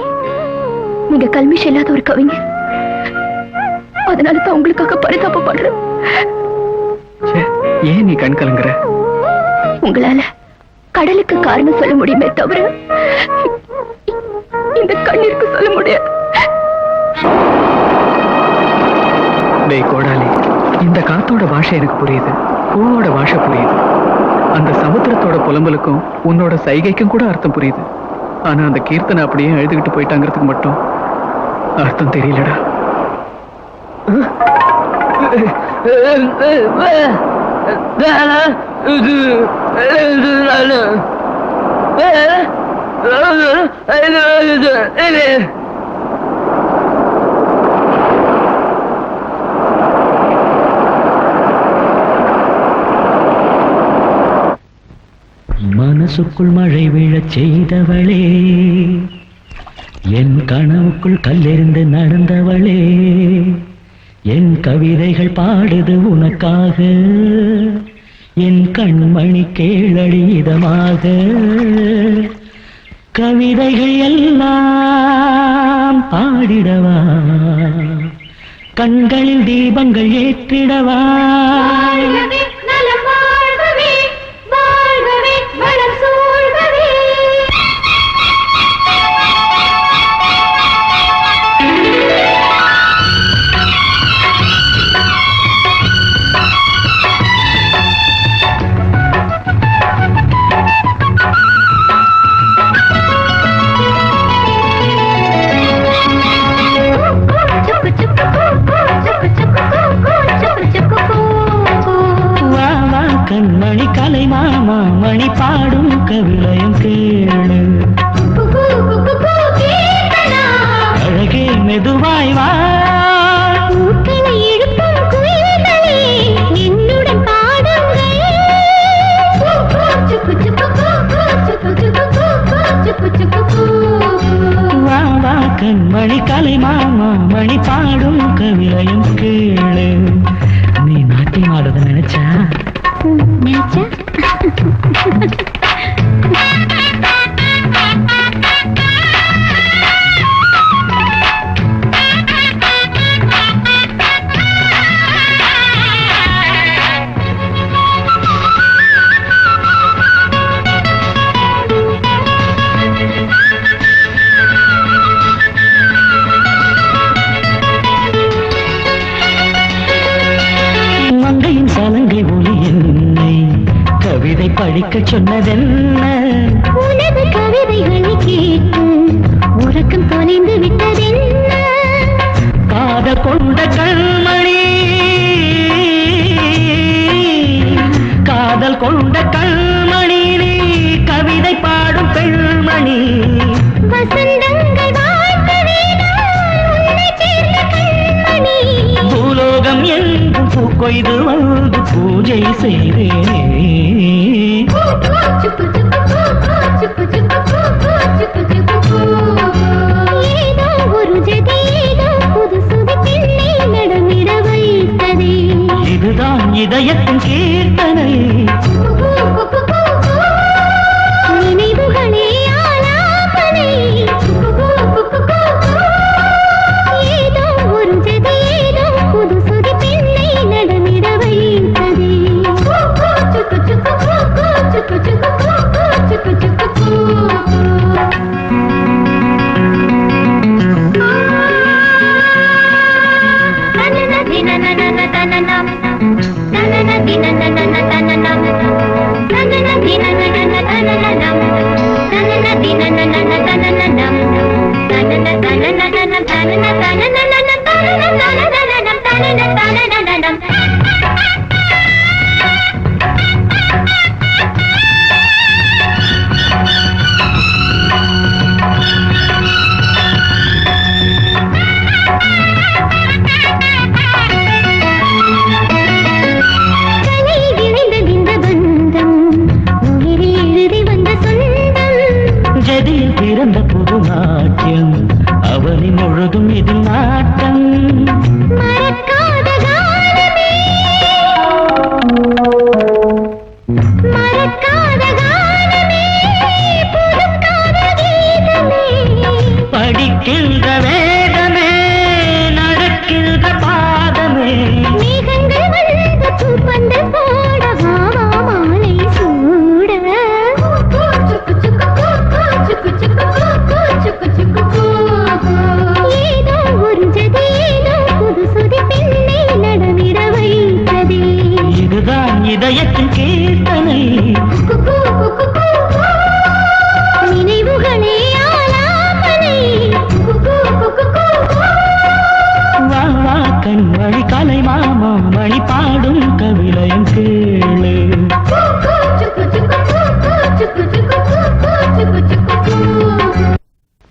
நீங்க கல்மிஷம் இல்லாத ஒரு கவிஞர். அதனாலதான் உங்களுக்காக பரிதாபப்படுறேன். ஏன் நீ கண் கலங்குற? உங்களால கடலுக்கு காரணம் சொல்ல முடியுமே தவிர இந்த கண்ணீருக்கு சொல்ல முடியாது. டேய் கோடாலி, இந்த காத்தோட பாஷை எனக்கு புரியுது, பூவோட பாஷை புரியுது, அந்த சமுத்திரத்தோட புலம்பலுக்கும் உன்னோட சைகைக்கும் கூட அர்த்தம் புரியுது. ஆனா அந்த கீர்த்தனை அப்படியே எழுதுகிட்டு போயிட்டாங்கிறதுக்கு மட்டும் அர்த்தம் தெரியலடா. மனசுக்குள் மழை விழச் செய்தவளே, என் கனவுக்குள் கல்லெறிந்து நடந்தவளே, என் கவிதைகள் பாடுது உனக்காக, என் கண்மணி கேளடி இதமாக. கவிதைகள் எல்லாம் பாடிடவா, கண்களில் தீபங்கள் ஏற்றிடவா. கண்மணி கலை மாமா மணி பாடும் கவிதையும் கேளு. நீ நாட்டியம் ஆடுறத நினைச்சா நினைச்சா மங்கையின் சலங்கை ஒளி என்னை கவிதை படிக்க சொன்னதென்ன? உனது கவிதைகளை கேட்டு உறக்கம் தொலைந்து விட்டதென்ன? காதல் கொண்ட கண்மணி, காதல் கொண்ட கண்மணி, நீ கவிதை பாடும் பெண்மணி. வசந்தங்கள் வாழ்த்தவே நான் உன்னை சேர்ந்த கண்மணி. பூலோகம் எங்கும் பூக்கொய்து வந்து பூஜை செய்தேனே. ஏதோ ஒரு ஜதி ஏதோ புது சுதி பெண்ணை நடமிட வைத்ததே. இதுதான் இதயத்தின் கீர்த்தனை. நினைவுகளே ஆலாபனை. ஏதோ ஒரு ஜதி ஏதோ புது சுதி பெண்ணை நடமிட வைத்ததே. ஜதியில் பிறந்த புது நாட்டியம் அவனி முழுதும் இதில் நாட்டம். மறக்காத காலமே, மறக்காத காலமே, புதுக்காத கீதமே. படிக்கின்ற வேதமே நடக்கின்ற பாதமே. மேகங்கள் வந்து பூப்பந்து போட வாவா மாலை சூட. ஏதோ ஒரு ஜதி ஏதோ புது சுதி பெண்ணை நடமிட வைத்ததே. இதுதான் இதயத்தின் கீர்த்தனை. நினைவுகளே ஆலாபனை. வா வா கண்மணி கலை மாமா மணி பாடும் கவிதையும் கேளு.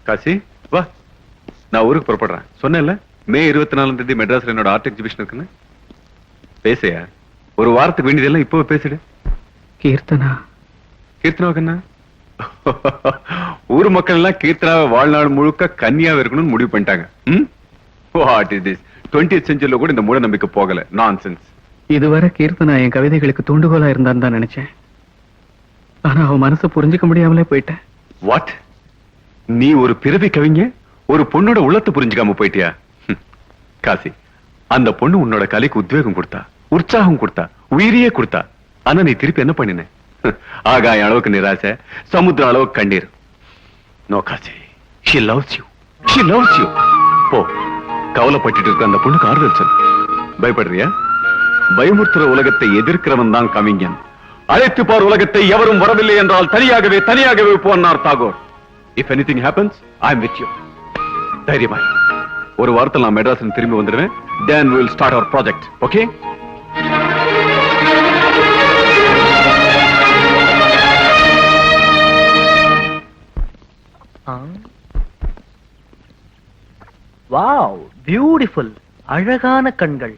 காசி வா, நான் ஊருக்கு புறப்படுறேன். சொன்னேன்ல மே 24ஆம் தேதி மெட்ராஸ்ல என்னோட ஆர்ட் எக்ஸிபிஷன் இருக்குன்னு. பேசையா, ஒரு வாரத்துக்கு வேண்டியதெல்லாம் இப்போ பேசிடு. கீர்த்தனா கீர்த்தனாவுக்கு என்ன? ஊர் மக்கள் எல்லாம் கீர்த்தனாவை வாழ்நாள் முழுக்க கன்னியாவே இருக்கணும்னு முடிவு பண்ணிட்டாங்க. What is this? 20th செஞ்சுரியில கூட இந்த மூட நம்பிக்கை போகல. நான்சென்ஸ். இதுவரை கீர்த்தனா என் கவிதைகளுக்கு தூண்டுகோலா இருந்தான்னு தான் நினைச்சேன். ஆனா அவன் மனசை புரிஞ்சுக்க முடியாமலே போயிட்டேன். வாட்? நீ ஒரு பிறவி கவிங்க ஒரு பொண்ணோட உள்ளத்தை புரிஞ்சுக்காம போயிட்டியா? காசி, அந்த பொண்ணு உன்னோட கலைக்கு உத்வேகம் கொடுத்தா, உற்சாகம் கொடுத்தா, உயிரியே கொடுத்தா. ஆனா நீ திருப்பி என்ன பண்ணின? ஆகாய அளவுக்கு நிராசை, சமுத்திர அளவுக்கு கண்ணீர். No Kasi, she loves you. She loves you. போ, கவலைப்பட்டு இருக்க அந்த பொண்ணுக்கு ஆறுதல் சொல்லு. பயப்படுறியா? பயமுறுத்துற உலகத்தை எதிர்க்கிறவன் தான் கவிஞன். அழைத்து பார் உலகத்தை, எவரும் வரவில்லை என்றால் தனியாகவே தனியாகவே போனார் Tagore. If anything happens, I am with you. தைரியமா ஒரு வாரத்தில் நான் மெட்ராஸ் திரும்பி வந்துடுவேன். Then we will start our project. Okay? Wow, beautiful. அழகான கண்கள்.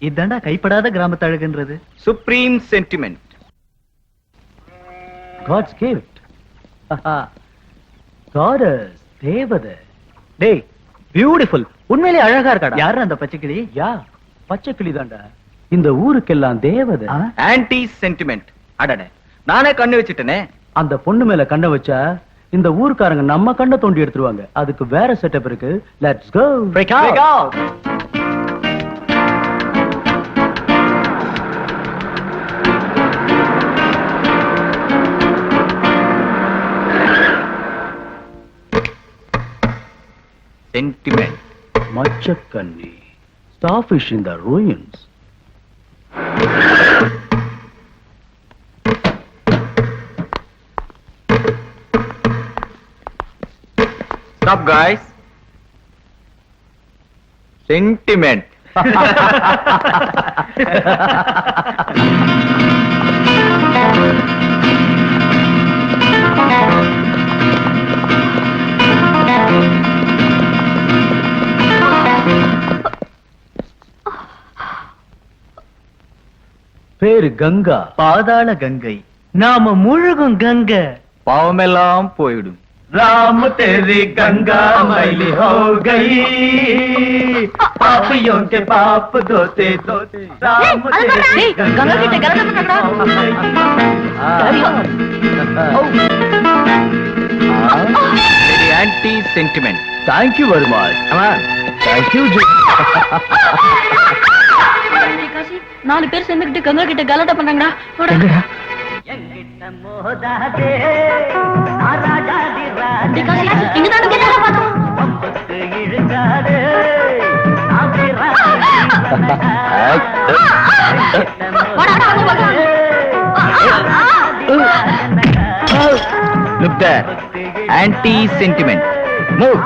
இதாண்டா கைப்படாத கிராமத்து அழகுன்றது. Supreme sentiment. God's gift. Goddess, தேவதை. டேய், பியூட்டிஃபுல். உண்மையிலே அழகா இருக்காடா. யாரு அந்த பச்சை கிளி? பச்சை கிளி தான்டா. இந்த ஊருக்கெல்லாம் தேவதை. Anti sentiment. அடடே, நானே கண்ணு வச்சுட்டேனே. அந்த பொண்ணு மேல கண்ணை வச்சா இந்த ஊர்க்காரங்க நம்ம கண்ணை தோண்டி எடுத்துருவாங்க. அதுக்கு வேற செட்டப் இருக்கு. Let's go. Break out. Sentiment. மச்சக்கண்ணி. Starfish in the ruins. Stop, guys. Sentiment. பேரு கங்கா. பாதாள கங்கை. நாம முழுகும் கங்கை. பாவமெல்லாம் போயிடும். राम तेरी गंगा मैली हो गई, पापियों के पाप धोते धोते राम तेरी गंगा की Anti sentiment. Thank you very much. Come on. Thank you. நாலு பேர் சேர்ந்துக்கிட்டு கங்கா கிட்ட கலாட்டா பண்ணாங்கடா. Look there. Anti sentiment. Move.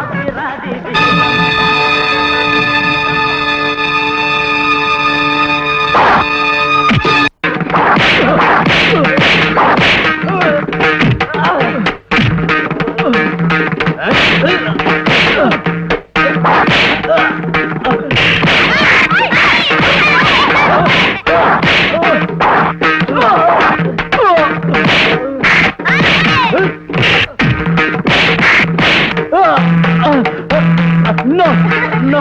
No, no.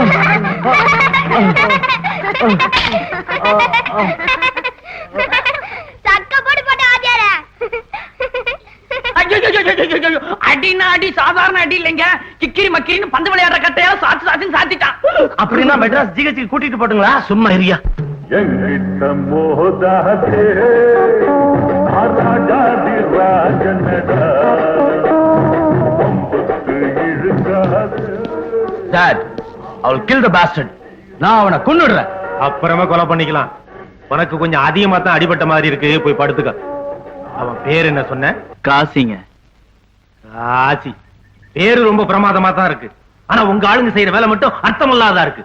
அடினா அடி சாதாரண அடி இல்லைங்க. கிக்கிரி மக்கிரின்னு பந்து விளையாடுற கட்டையால சாத்து சாத்துன்னு சாத்திட்டான். அப்படின்னா மெட்ராஸ் ஜிஹெச்சுக்கு கூட்டிட்டு போட்டுங்களா? சும்மா இரியா. Dad, I will kill the bastard. நான் அவனை கொன்னுடுறேன். அப்புறமா கொலை பண்ணிக்கலாம். உனக்கு கொஞ்சம் அதிகமா தான் அடிபட்ட மாதிரி இருக்கு. போய் படுத்துக்க. அவன் பேர் என்ன சொன்ன? காசிங்க. காசி. பேரு ரொம்ப பிரமாதமா தான் இருக்கு. ஆனா உங்க ஆளுங்க செய்யற வேலை மட்டும் அர்த்தமில்லாதா இருக்கு.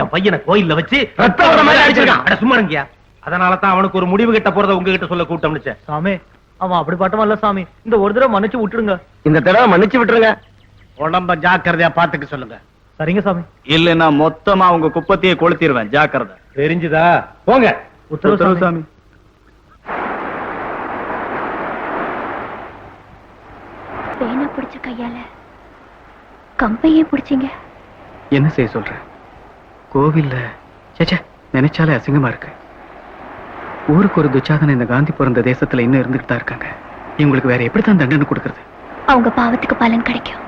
என் பையனை கோயில்ல வச்சு ரத்தம் மாதிரி அடிச்சிருக்கான். அட சும்மா இருங்கயா. அதனால தான் அவனுக்கு ஒரு முடிவு கிட்ட போறத உங்ககிட்ட சொல்ல கூட்டம்னுச்சேன். சாமி, அவன் அப்படி பட்டவன் இல்ல சாமி. இந்த ஒரு தடவை மன்னிச்சு விட்டுருங்க. இந்த தடவை மன்னிச்சு விட்டுருங்க. உடம்ப ஜாக்கிரதையா பாத்துக்க சொல்லுங்க. சரிங்க சாமி. இல்லன்னா மொத்தமா உங்க குப்பத்தையே கொளுத்திடுவேன். ஜாக்கிரதை. தெரிஞ்சுதா? போங்க. உத்தரவு சாமி. பேனை பிடிச்ச கையால கம்பையே பிடிச்சிங்க. என்ன செய்ய சொல்ற? கோவில்ல சேச்சே நினைச்சாலே அசிங்கமா இருக்கு. ஊருக்கு ஒரு துச்சாதன இந்த காந்தி பிறந்த தேசத்துல இன்னும் இருந்துட்டு தான் இருக்காங்க. இவங்களுக்கு வேற எப்படித்தான் தண்டனை கொடுக்கறது? அவங்க பாவத்துக்கு பலன் கிடைக்கும்.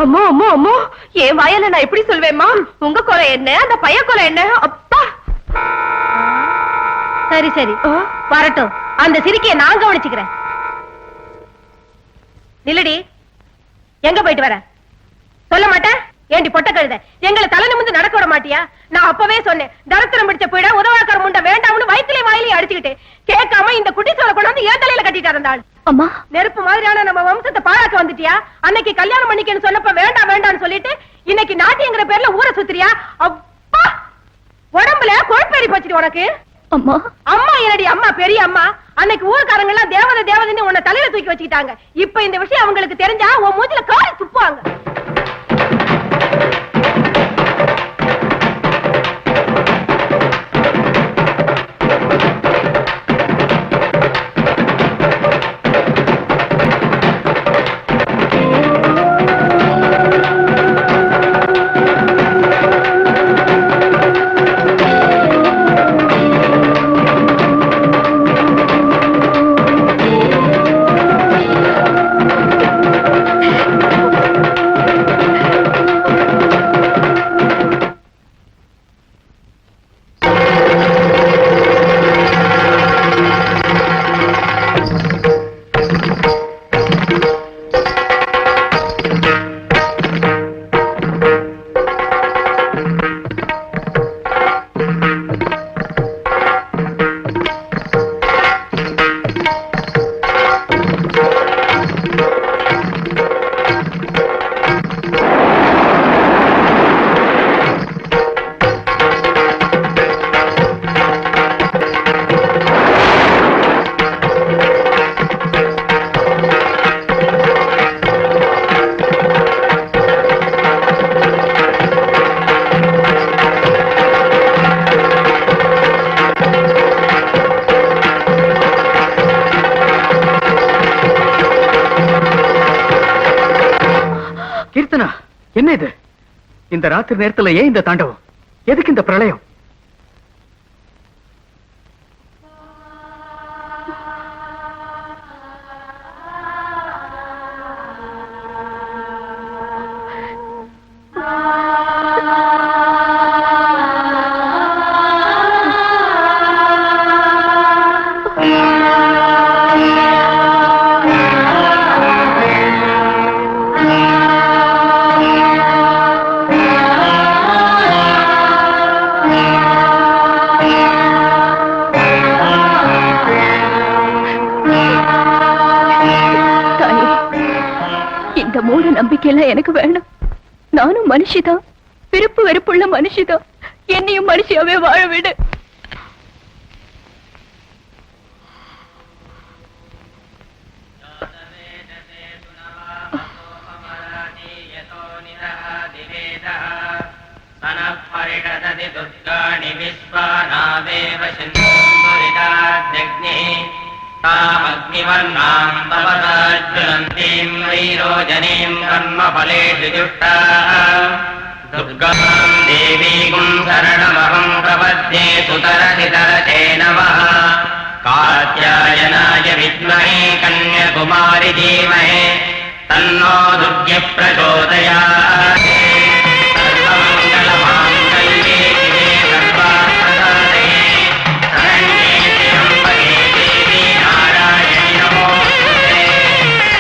அம்மா அம்மா அம்மா, என் வாயால நான் எப்படி சொல்வேம்மா? உங்க கொலை என்ன, அந்த பைய கொலை என்ன? அப்பா. சரி சரி வரட்டும். அந்த சிரிக்கைய நான் கவனிச்சுக்கிறேன். நில்லடி. எங்க போயிட்டு வர? சொல்ல மாட்டேன். ஏண்டி பொட்ட கழுத எங்களை தலை நிமிந்து நடக்க விட மாட்டியா? நான் அப்பவே சொன்னேன், தரத்திரம் பிடிச்ச போயிட உதவாக்கார முண்டை வேண்டாம்னு வயிற்றுலயும் வாயிலையும் அடிச்சுக்கிட்டு கேட்காம இந்த குட்டி சோலை கொண்டாந்து ஏன் தலையில கட்டிட்டு இருந்தாள். அம்மா, நெருப்பு மாதிரியான நம்ம வம்சத்தை பாழாக்க வந்துட்டியா? அன்னைக்கு கல்யாணம் பண்ணிக்கன்னு சொன்னப்ப வேண்டாம் வேண்டாம்னு சொல்லிட்டு இன்னைக்கு நாட்டிங்கிற பேர்ல ஊரை சுத்துறியா? அப்பா, உடம்புல கொழுப்பேறி போச்சுடி உனக்கு. அம்மா அம்மா என்னடி அம்மா, பெரிய அம்மா. அன்னைக்கு ஊர்க்காரங்க எல்லாம் தேவதை தேவதைன்னு உன்னை தலையில தூக்கி வச்சுக்கிட்டாங்க. இப்ப இந்த விஷயம் அவங்களுக்கு தெரிஞ்சா உன் மூஞ்சில காரி துப்புவாங்க. என்ன இது? இந்த ராத்திரி நேரத்துல ஏன் இந்த தாண்டவம்? எதுக்கு இந்த பிரளயம்? நம்பிக்கையெல்லாம் எனக்கு வேணும். நானும் மனுஷிதான், விருப்பு வெறுப்புள்ள மனுஷிதான். என்னையும் மனுஷியாவே வாழ விடு. तामग्निवर्णाम् तपसाज्वलन्तीम् वैरोजनीम् कर्मफलेषु जुष्टाम् दुर्गाम् देवीम् शरणमहम् प्रपद्ये सुतरसितरते नमः कात्यायनाय विद्महे कन्याकुमारि धीमहि तन्नो दुर्गे प्रचोदयात् सर्वमङ्गलमाङ्गल्ये शिवे सर्वार्थसाधके शरण्ये त्र्यम्बके देवी नारायणि नमोस्तुते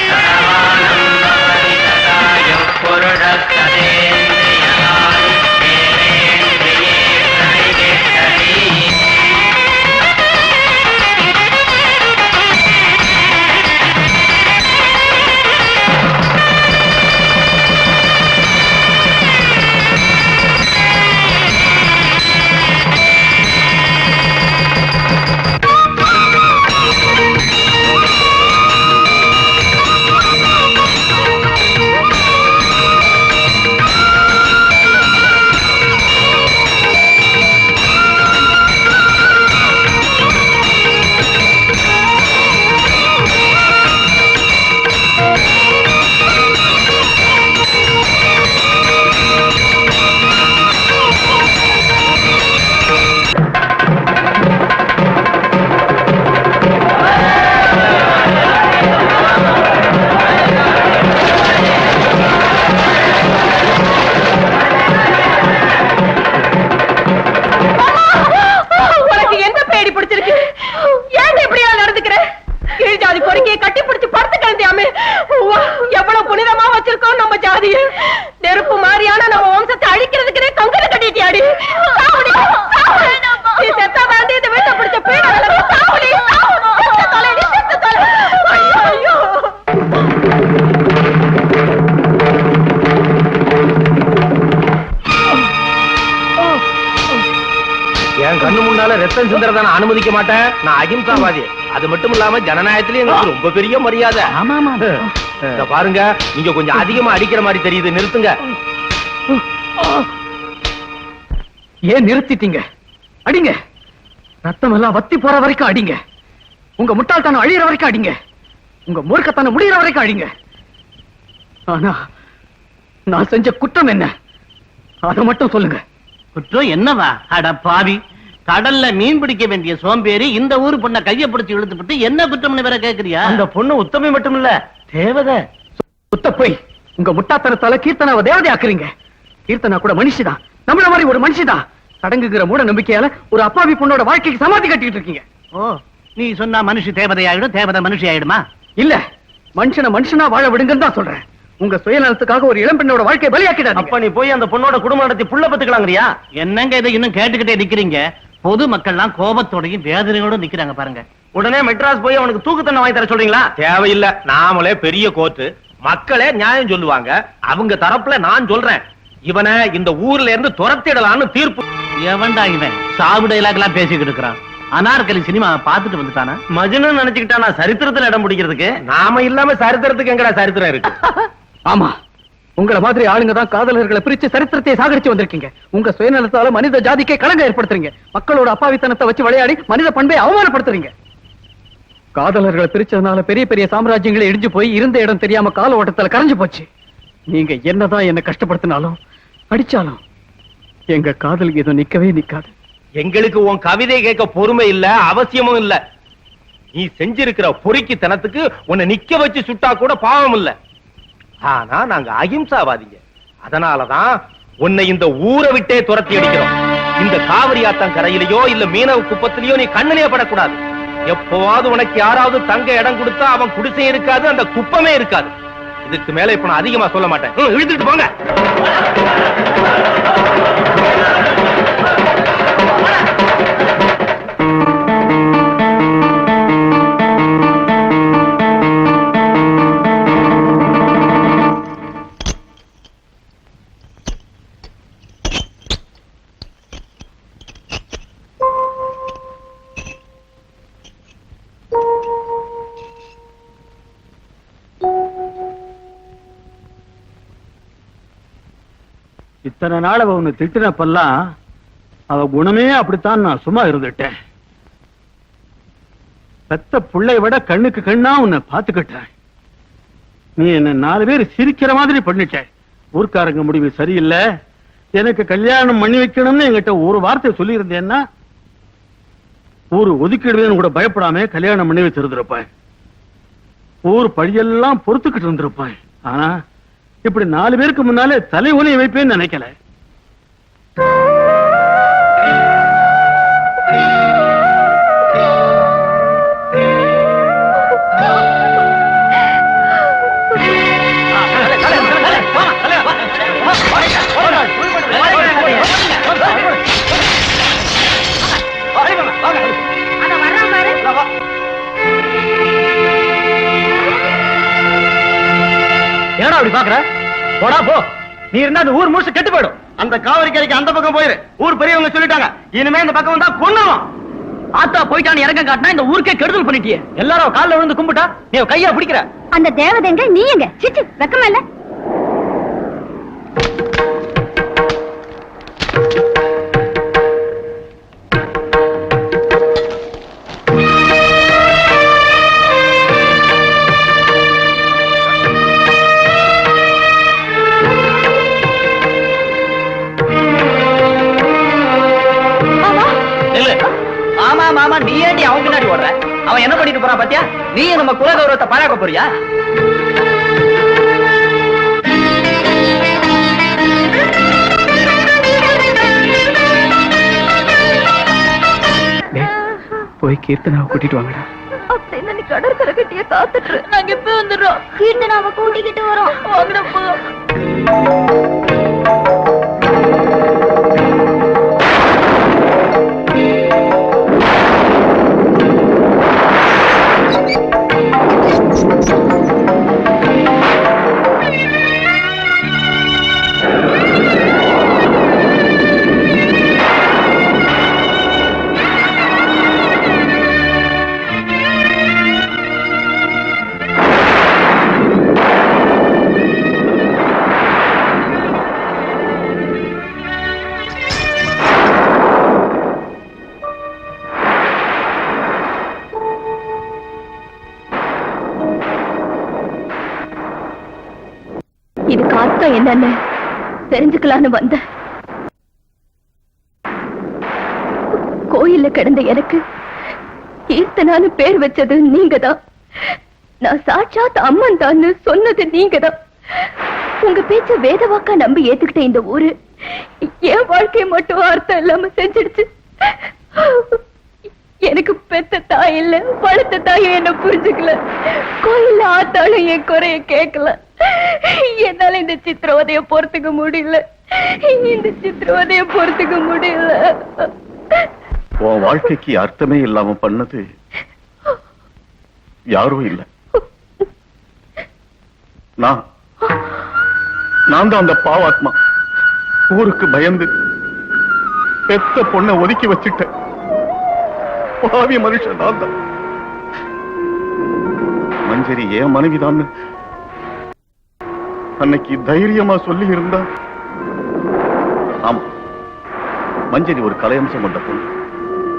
सर्वानन्दमयि सदायुः पुरुषस्ततेन्द्रियकायुष्येवेन्द्रिये प्रतिष्ठति பொண்ணு முன்னால ரத்தம் சிந்தறத நான் அனுமதிக்க மாட்டேன். நான் அகிம்சாவாதி. அது மட்டும் இல்லாம ஜனநாயகத்திலே எனக்கு ரொம்ப பெரிய மரியாதை. இத பாருங்க, நீங்க கொஞ்சம் அதிகமா அடிக்கிற மாதிரி தெரியுது. நிறுத்துங்க. ஏன் நிறுத்திட்டீங்க? அடிங்க. ரத்தம் எல்லாம் வத்தி போற வரைக்கும் அடிங்க. உங்க முட்டாள்தனம் அழியிற வரைக்கும் அடிங்க. உங்க மூர்க்கத்தனம் முடிகிற வரைக்கும் அடிங்க. ஆனா நான் செஞ்ச குற்றம் என்ன, அதை மட்டும் சொல்லுங்க. குற்றம் என்னவா? அட பாவி, கடல்ல மீன் பிடிக்க வேண்டிய சோம்பேறி இந்த ஊரு பொண்ண கைய பிடிச்சு இழுத்துட்டு என்ன குற்றம்னு வேற கேக்குறியா? அந்த பொண்ணு உத்தமி மட்டும் இல்ல, தேவதை. சுத்த போய் உங்க முட்டாத்தனத்தால கீர்த்தனாவை தேவதை ஆக்குறீங்க. கீர்த்தனா கூட மனுஷிதான், நம்மள மாதிரி ஒரு மனுஷிதான். சடங்குங்கிற மூட நம்பிக்கையால ஒரு அப்பாவி பொண்ணோட வாழ்க்கைக்கு சமாதி கட்டிட்டு இருக்கீங்க. ஓ, நீ சொன்னா மனுஷி தேவதை ஆயிடும், தேவதை மனுஷி ஆயிடுமா? இல்ல, மனுஷனை மனுஷனா வாழ விடுங்கன்னு தான் சொல்றேன். உங்க சுயநலத்துக்காக ஒரு இளம் பெண்ணோட வாழ்க்கையை பலியாக்கிடாதீங்க. அப்ப நீ போய் அந்த பொண்ணோட குடும்பம் நடத்தி புள்ள பத்துக்கலாங்கறியா? என்னங்க இதை இன்னும் கேட்டுக்கிட்டே நிக்கிறீங்க? பொது மக்கள்லாம் கோபத்தோடையும் வேதனையோட நிக்கிறாங்க பாருங்க. உடனே மெட்ராஸ் போய் அவனுக்கு தூக்கு தண்டனை வாங்கி தர சொல்றீங்களா? தேவையில்லை. நாமளே பெரிய கோர்ட்டு, மக்களே நியாயம் சொல்லுவாங்க. அவங்க தரப்புல நான் சொல்றேன், இவனை இந்த ஊர்ல இருந்து துரத்திடலான்னு தீர்ப்பு. எவன்டா இவன் சாவு டைலாக் எல்லாம் பேசிக்கிட்டு இருக்கிறான்? அனார்கலி சினிமா பாத்துட்டு வந்துட்டானா? மஜ்னு நினைச்சுக்கிட்டானா சரித்திரத்துல இடம் பிடிக்கிறதுக்கு? நாம இல்லாம சரித்திரத்துக்கு எங்கடா சரித்திரம் இருக்கு? ஆமா, உங்களை மாதிரி ஆளுங்க தான் காதலர்களை பிரிச்சு சரித்திரத்தை சாகரிச்சு வந்திருக்கீங்க. உங்க சுயநலத்தால மனித ஜாதிக்கே களங்கம் ஏற்படுத்துறீங்க. மக்களோட அப்பாவித்தனத்தை வச்சு விளையாடி மனித பண்பை அவமானப்படுத்துறீங்க. காதலர்களை பிரிச்சதுனால பெரிய பெரிய சாம்ராஜ்யங்களை இடிஞ்சு போய் இருந்த இடம் தெரியாம கால ஓட்டத்துல கரைஞ்சு போச்சு. நீங்க என்னதான் என்ன கஷ்டப்படுத்தினாலும் அடிச்சாலும் எங்க காதல் ஏதோ நிக்கவே நிக்காது. எங்களுக்கு உன் கவிதை கேட்க பொறுமை இல்ல, அவசியமும் இல்ல. நீ செஞ்சிருக்கிற பொறுக்கித்தனத்துக்கு உன்னை நிக்க வச்சு சுட்டா கூட பாவம் இல்ல. ஆனா நாங்க அகிம்சாவாதிங்க. அதனாலதான் உன்னை இந்த ஊரை விட்டே துரத்தி அடிக்கிறோம். இந்த காவிரி ஆத்தம் கரையிலையோ இல்ல மீனவ குப்பத்திலேயோ நீ கண்ணிலே படக்கூடாது. எப்பவாவது உனக்கு யாராவது தங்க இடம் கொடுத்தா அவன் குடிசையும் இருக்காது, அந்த குப்பமே இருக்காது. இதுக்கு மேல இப்ப நான் அதிகமா சொல்ல மாட்டேன். இழுத்துட்டு போங்க. இத்தனை நாள் அவ உன்னை திட்டினப்பெல்லாம் அவ குணமே அப்படித்தான் நான் சும்மா இருந்துட்டேன். பெத்த புள்ளை விட கண்ணுக்கு கண்ணா உன்னை பாத்துக்கிட்டேன். நீ என்ன 4 பேர் சிரிக்கிற மாதிரி பண்ணிட்ட. ஊர்க்காரங்க முடிவு சரியில்லை, எனக்கு கல்யாணம் பண்ணி வைக்கணும்னு என்கிட்ட ஒரு வார்த்தை சொல்லி இருந்தேன்னா ஊரு ஒதுக்கிடுவேன்னு கூட பயப்படாம கல்யாணம் பண்ணி வச்சிருந்திருப்பேன். ஊர் பழியெல்லாம் பொறுத்துக்கிட்டு இருந்திருப்பேன். ஆனா இப்படி 4 பேருக்கு முன்னாலே தலை ஒலி வைப்பேன்னு நினைக்கல. ஏடா அப்படி பாக்குற? போடா போ. நீ இருந்தா அந்த ஊர் முழுசு கெட்டு போயிடும். அந்த காவிரி கரைக்கு அந்த பக்கம் போயிரு. ஊர் பெரியவங்க சொல்லிட்டாங்க, இனிமே இந்த பக்கம் வந்தா கொன்னுவோம். ஆத்தா போயிட்டான்னு இறங்க காட்டினா இந்த ஊருக்கே கெடுதல் பண்ணிட்டியே. எல்லாரும் கால்ல விழுந்து கும்பிட்டா நீ கையா பிடிக்கிற. அந்த தேவதைங்க நீ எங்க? சிச்சு வெக்கமா இல்ல? மாமா நீ ஏண்டி அவன் பின்னாடி ஓடுற? அவன் என்ன பண்ணிட்டு போறான் பாத்தியா? நீ நம்ம குல கௌரவத்தை பாராக்க போறியா? போய் கீர்த்தனாவை கூட்டிட்டு வாங்கடா. அப்படின்னா நீ கடற்கரை கட்டிய காத்துட்டு நாங்க இப்ப வந்துடுறோம். கீர்த்தனாவை கூட்டிக்கிட்டு வரோம். வாங்கடா போ. என்னன்னு தெரிஞ்சுக்கலான்னு வந்த கோயில்ல கிடந்த எனக்கு கீர்த்தனான்னு பேர் வச்சது நீங்கதான். நான் சாட்சாத் அம்மன் தான் சொன்னது நீங்கதான். உங்க பேச்ச வேதவாக்கா நம்பி ஏத்துக்கிட்ட இந்த ஊரு என் வாழ்க்கையை மட்டும் அர்த்தம் இல்லாம செஞ்சிடுச்சு. எனக்கு பெத்த தாய் இல்ல, வளர்த்த தாயும் என்ன புரிஞ்சுக்கல. கோயில்ல ஆத்தாலும் என் குறைய கேட்கல. என்னால இந்த சித்திரவதைய பொறுத்துக்க முடியல. இந்த சித்திரவதைய பொறுத்துக்க முடியல. உன் வாழ்க்கைக்கு அர்த்தமே இல்லாம பண்ணது யாரும் இல்ல, நான் தான் அந்த பாவாத்மா. ஊருக்கு பயந்து பெத்த பொண்ணை ஒதுக்கி வச்சுட்டேன். பாவி மனுஷன் நான் தான். மஞ்சரி ஏன் மனைவிதான் அன்னைக்கு தைரியமா சொல்லி இருந்தா. ஆமா, மஞ்சரி ஒரு கலையம்சம் கொண்ட பொண்ணு.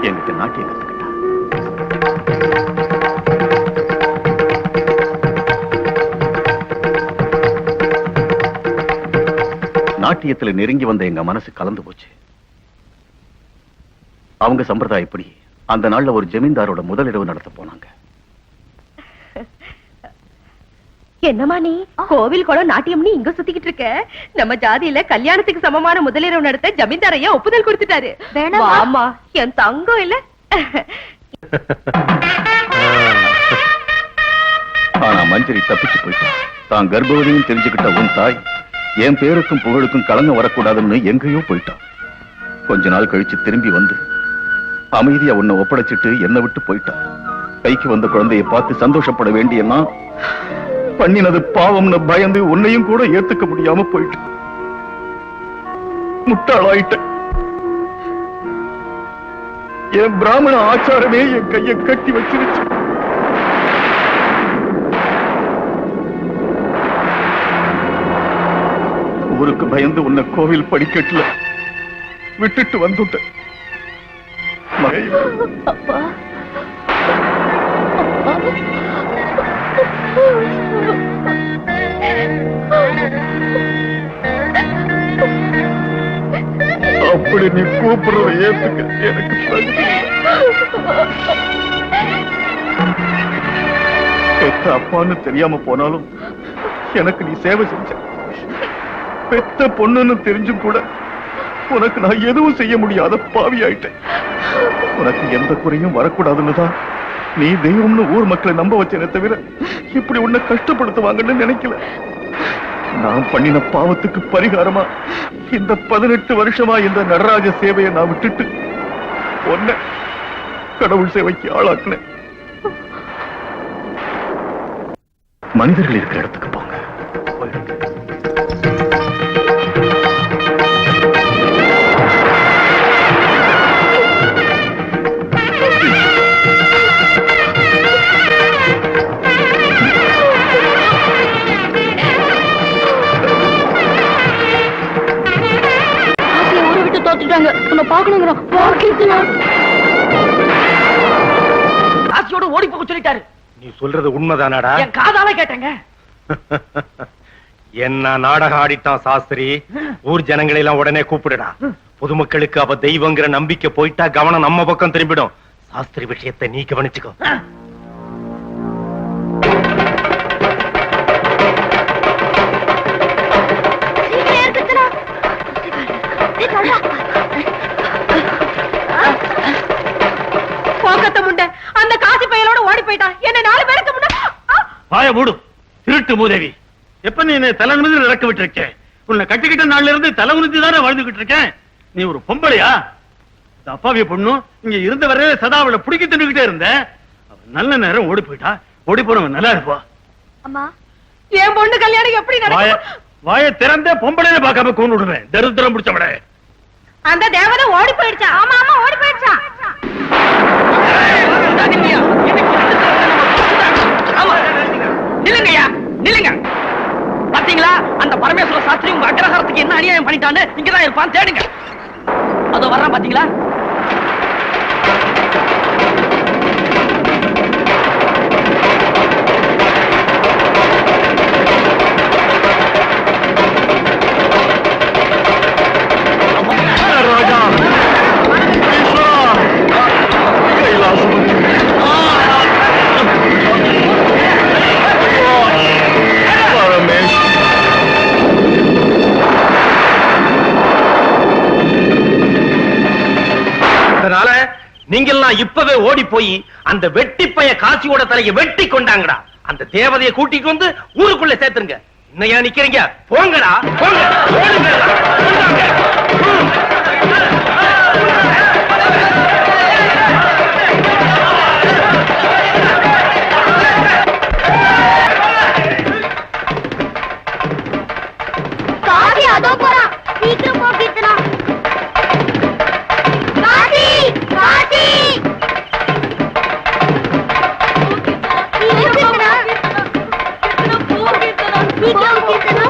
என்கிட்ட நாட்டியம் கத்துக்கிட்டா. நாட்டியத்துல நெருங்கி வந்த எங்க மனசு கலந்து போச்சு. அவங்க சம்பிரதாயப்படி அந்த நாள்ல ஒரு ஜமீன்தாரோட முதலிரவு நடத்த போனாங்க. என்னமா நீ கோவில் குளம் நாட்டியம்னு இங்க சுத்திக்கிட்டு இருக்க? நம்ம ஜாதியில கல்யாணத்துக்கு சமமான முதலிரவு நடத்த ஜமீன்தார் ஐயா ஒப்புதல் கொடுத்துட்டாரு. ஆமா, என் தங்கம் இல்ல. ஆனா மஞ்சரி தப்பிச்சு போயிட்டான். தான் கர்ப்பவதியும் தெரிஞ்சுக்கிட்ட உன் தாய் என் பேருக்கும் புகழுக்கும் கலங்க வரக்கூடாதுன்னு எங்கேயோ போயிட்டான். கொஞ்ச நாள் கழிச்சு திரும்பி வந்து அமைதியா உன்னை ஒப்படைச்சிட்டு என்னை விட்டு போயிட்டான். கைக்கு வந்த குழந்தையை பார்த்து சந்தோஷப்பட வேண்டியன்னா பண்ணினது பாவம்னு பயந்து உன்னையும் கூட ஏத்துக்க முடியாம போயிட்டு முட்டாளாயிட்ட. என் பிராமண ஆச்சாரமே என் கையை கட்டி வச்சிருச்சு. ஊருக்கு பயந்து உன்னை கோவில் படிக்கட்டுல விட்டுட்டு வந்துட்டேன். அப்பா, அப்படி நீ கூப்பிடுறத ஏத்துக்க எனக்கு பெத்த அப்பான்னு தெரியாம போனாலும் எனக்கு நீ சேவை செஞ்ச. பெத்த பொண்ணுன்னு தெரிஞ்சும் கூட உனக்கு நான் எதுவும் செய்ய முடியாத பாவி ஆயிட்டேன். உனக்கு எந்த குறையும் வரக்கூடாதுன்னு தான் நீ தெய்வம்னு ஊர் மக்களை நம்ப வச்சேனே தவிர இப்படி உன்னை கஷ்டப்படுத்துவாங்கன்னு நினைக்கல. நான் பண்ணின பாவத்துக்கு பரிகாரமா இந்த 18 வருஷமா இந்த நடராஜ சேவையை நான் விட்டுட்டு உன்னை கடவுள் சேவைக்கு ஆளாக்குனேன். மனிதர்கள் இருக்கிற இடத்துக்கு போங்க. ஆசியோட ஓடி போக சொல்லிட்டாரு. நீ சொல்றது உண்மைதானாடா? என் காதால கேட்டேங்க. என்ன நாடகம் ஆடிட்டான் சாஸ்திரி. ஊர் ஜனங்களை எல்லாம் உடனே கூப்பிடுடா. பொதுமக்களுக்கு அவ தெய்வங்கிற நம்பிக்கை போயிட்டா கவனம் நம்ம பக்கம் திரும்பிடும். சாஸ்திரி விஷயத்தை நீ கவனிச்சுக்கோ. அந்த காசி பையலோட ஓடி போயிட்டான். என்ன 4 பேருக்கு முன்னாடி வாய மூடு திருட்டு மூதேவி. எப்ப நீ என்ன தலை நிமிர்ந்து நடக்க விட்டுருக்கேன்? உன்னை கட்டிக்கிட்ட நாள்ல இருந்து தலை நிமிர்ந்து தானே வாழ்ந்துகிட்டு இருக்கேன். நீ ஒரு பொம்பளையா? அப்பாவிய பொண்ணு இங்க இருந்த வரையில சதா அவளை பிடிக்க தின்னுகிட்டே இருந்த. நல்ல நேரம் ஓடி போயிட்டா. ஓடி போனவன் நல்லா இருப்பா. அம்மா, என் பொண்ணு கல்யாணம் எப்படி நடக்கும்? வாய திறந்தே பொம்பளைய பார்க்காம கொண்டு விடுவேன். தரித்திரம் பிடிச்சவள. அந்த தேவதை ஓடி போயிடுச்சா? ஆமா ஆமா, ஓடி போயிடுச்சா? நில்லுங்கய்யா, நில்லுங்க. பாத்தீங்களா அந்த பரமேஸ்வர சாஸ்திரி உங்க அக்ரஹாரத்துக்கு என்ன அநியாயம் பண்ணிட்டான்னு? இங்கதான் இருப்பான், தேடுங்க. அதோ வர்றான் பாத்தீங்களா? அதனால நீங்க எல்லாம் இப்பவே ஓடி போய் அந்த வெட்டிப்பைய காசியோட தலையை வெட்டி கொண்டாங்கடா. அந்த தேவதையை கூட்டிட்டு வந்து ஊருக்குள்ள சேர்த்துருங்க. இன்னையா நிக்கிறீங்க? போங்கடா, போங்க, ஓடுங்க, ஓடுங்க. காசி அதோ போறா. சீக்கிரம் போ கீர்த்தனா. காசி, காசி. கீர்த்தனா, போ கீர்த்தனா. சீக்கிரம் Keerthana.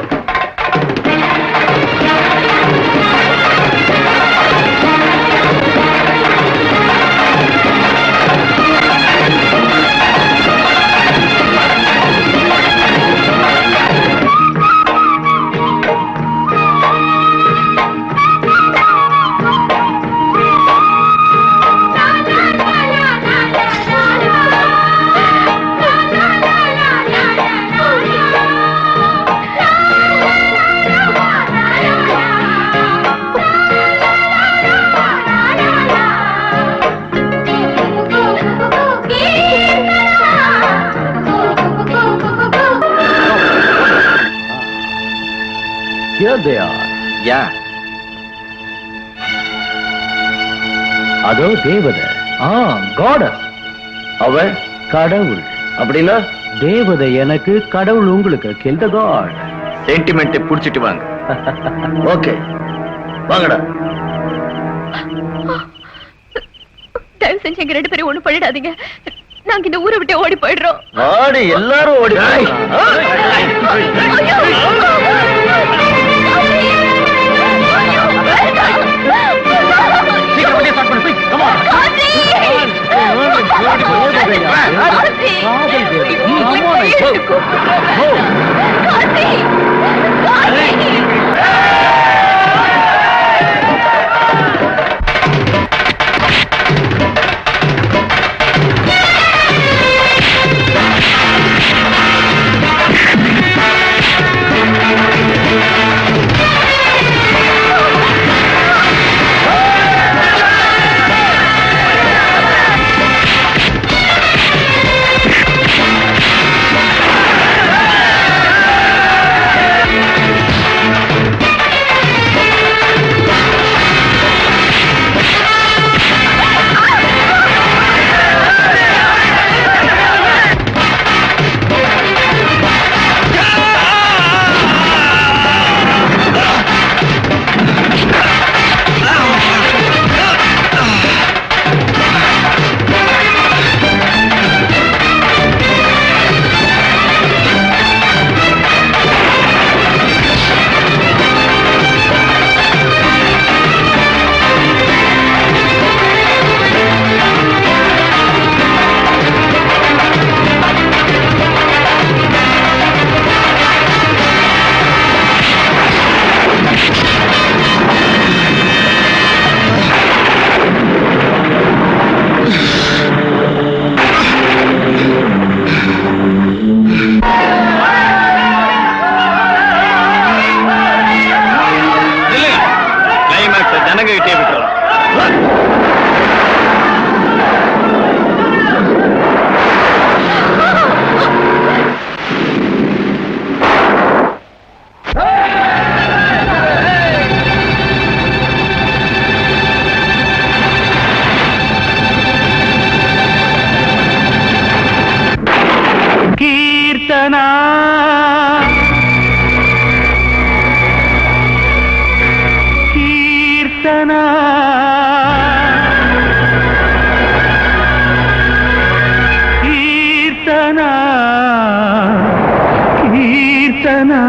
Here they are. Yeah. அதோ தேவதை. காடஸ். அவ கடவுள். அப்படின்னா தேவதை எனக்கு, கடவுள் உங்களுக்கு. Kill the god. சென்டிமெண்ட் புடிச்சிட்டு வாங்க. ஓகே, வாங்கடா. தயவு செஞ்சு எங்க 2 பேரும் ஒண்ணு பண்ணிடாதீங்க. நாங்க இந்த ஊரை விட்டு ஓடி போயிடுறோம். ஆடி எல்லாரும் ஓடி. கீர்த்தனா கீர்த்தனா கீர்த்தனா கீர்த்தனா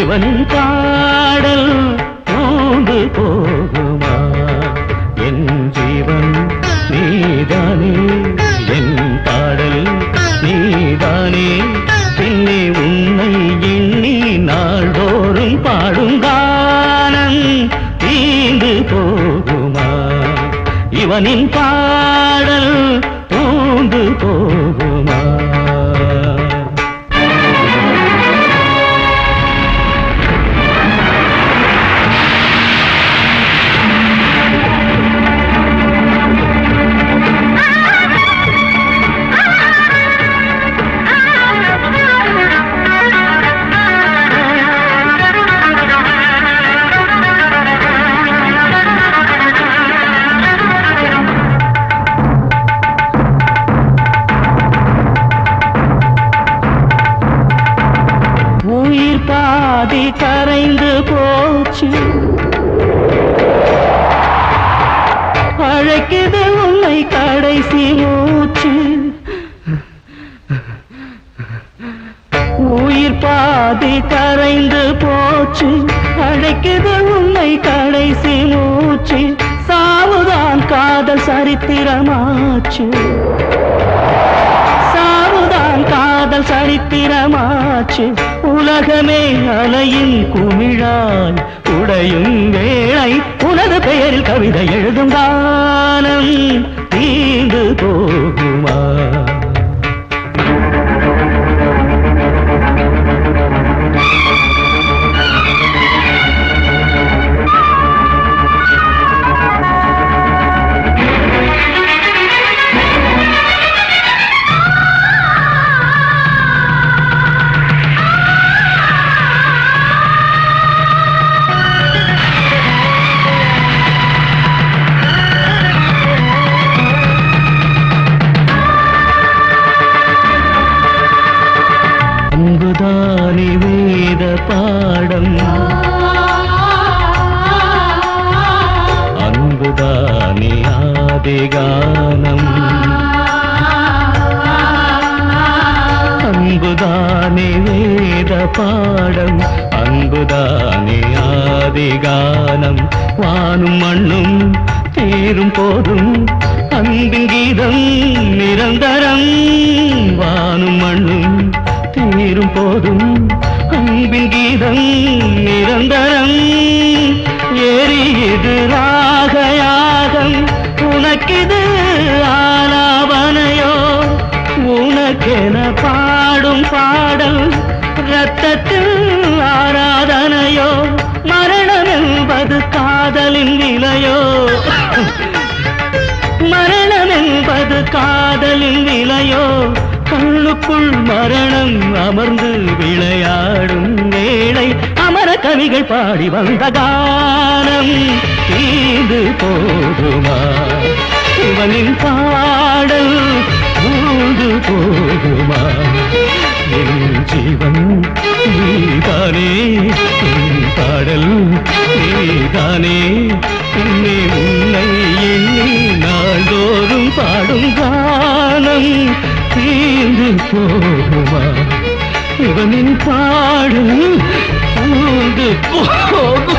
இவன் பாடல் தோந்து போகுமா? என் ஜீவன் நீதானே, என் பாடல் நீதானே, பின்னே உன்னை எண்ணி நாள்தோறும் பாடும் கானம் தீந்து போ இவனின் பாடல் தூண்டு போகுமா? உயிர் பாதி கரைந்து போச்சு, அழைக்குது உன்னை கடைசி மூச்சு. உயிர் பாதி கரைந்து போச்சு, அழைக்குது உன்னை கடைசி மூச்சு. சாவுதான் காதல் சரித்திரமாச்சு, சாவுதான் காதல் சரித்திரமாச்சு. உலகமே அலையின் குமிழாய் உடையும் வேளை உனது பெயரில் கவிதை எழுதும் காலம் தீண்டு போகுமா? அன்புதானே வேத பாடம், அன்புதானே ஆதிகானம், அன்புதானே வேத பாடம், அன்புதானே ஆதிகானம். வானும் மண்ணும் தீரும் போதும் அன்பின் கீதம் நிரந்தரம், வானும் மண்ணும் தீரும் போதும் அன்பின் கீதம் நிரந்தரம். எரியுது ராகயாகம், உனக்கிது ஆலாபனையோ, உனக்கென பாடும் பாடல் ரத்தத்தில் ஆராதனையோ. மரணம் என்பது காதலின் நிலையோ, மரணம் என்பது காதலின் நிலையோ. கண்ணுக்குள் மரணம் அமர்ந்து விளையாடும் வேளை அமர கவிகள் பாடி வந்த கானம் தீர்ந்து போகுமா? இவனின் பாடல் தூண்டு போகுமா? என் ஜீவன் நீதானே, என் பாடல் நீதானே. உன்னை உன்னை எண்ணி நாள்தோறும் பாடும் கானம் தீர்ந்து போகுமா? இவனின் பாடல் தூண்டு போகுமா?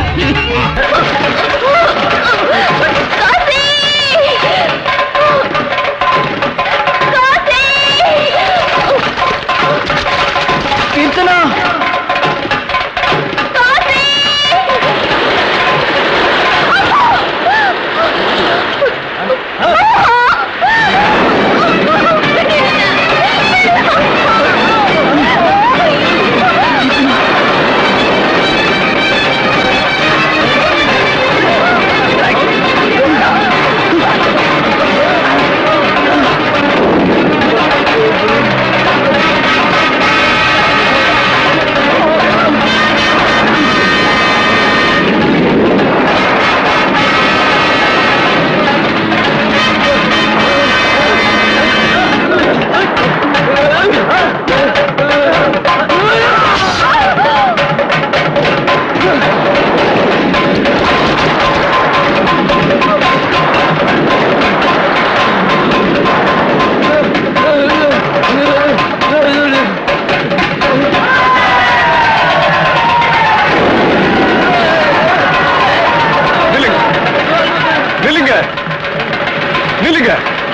கீர்த்தனா,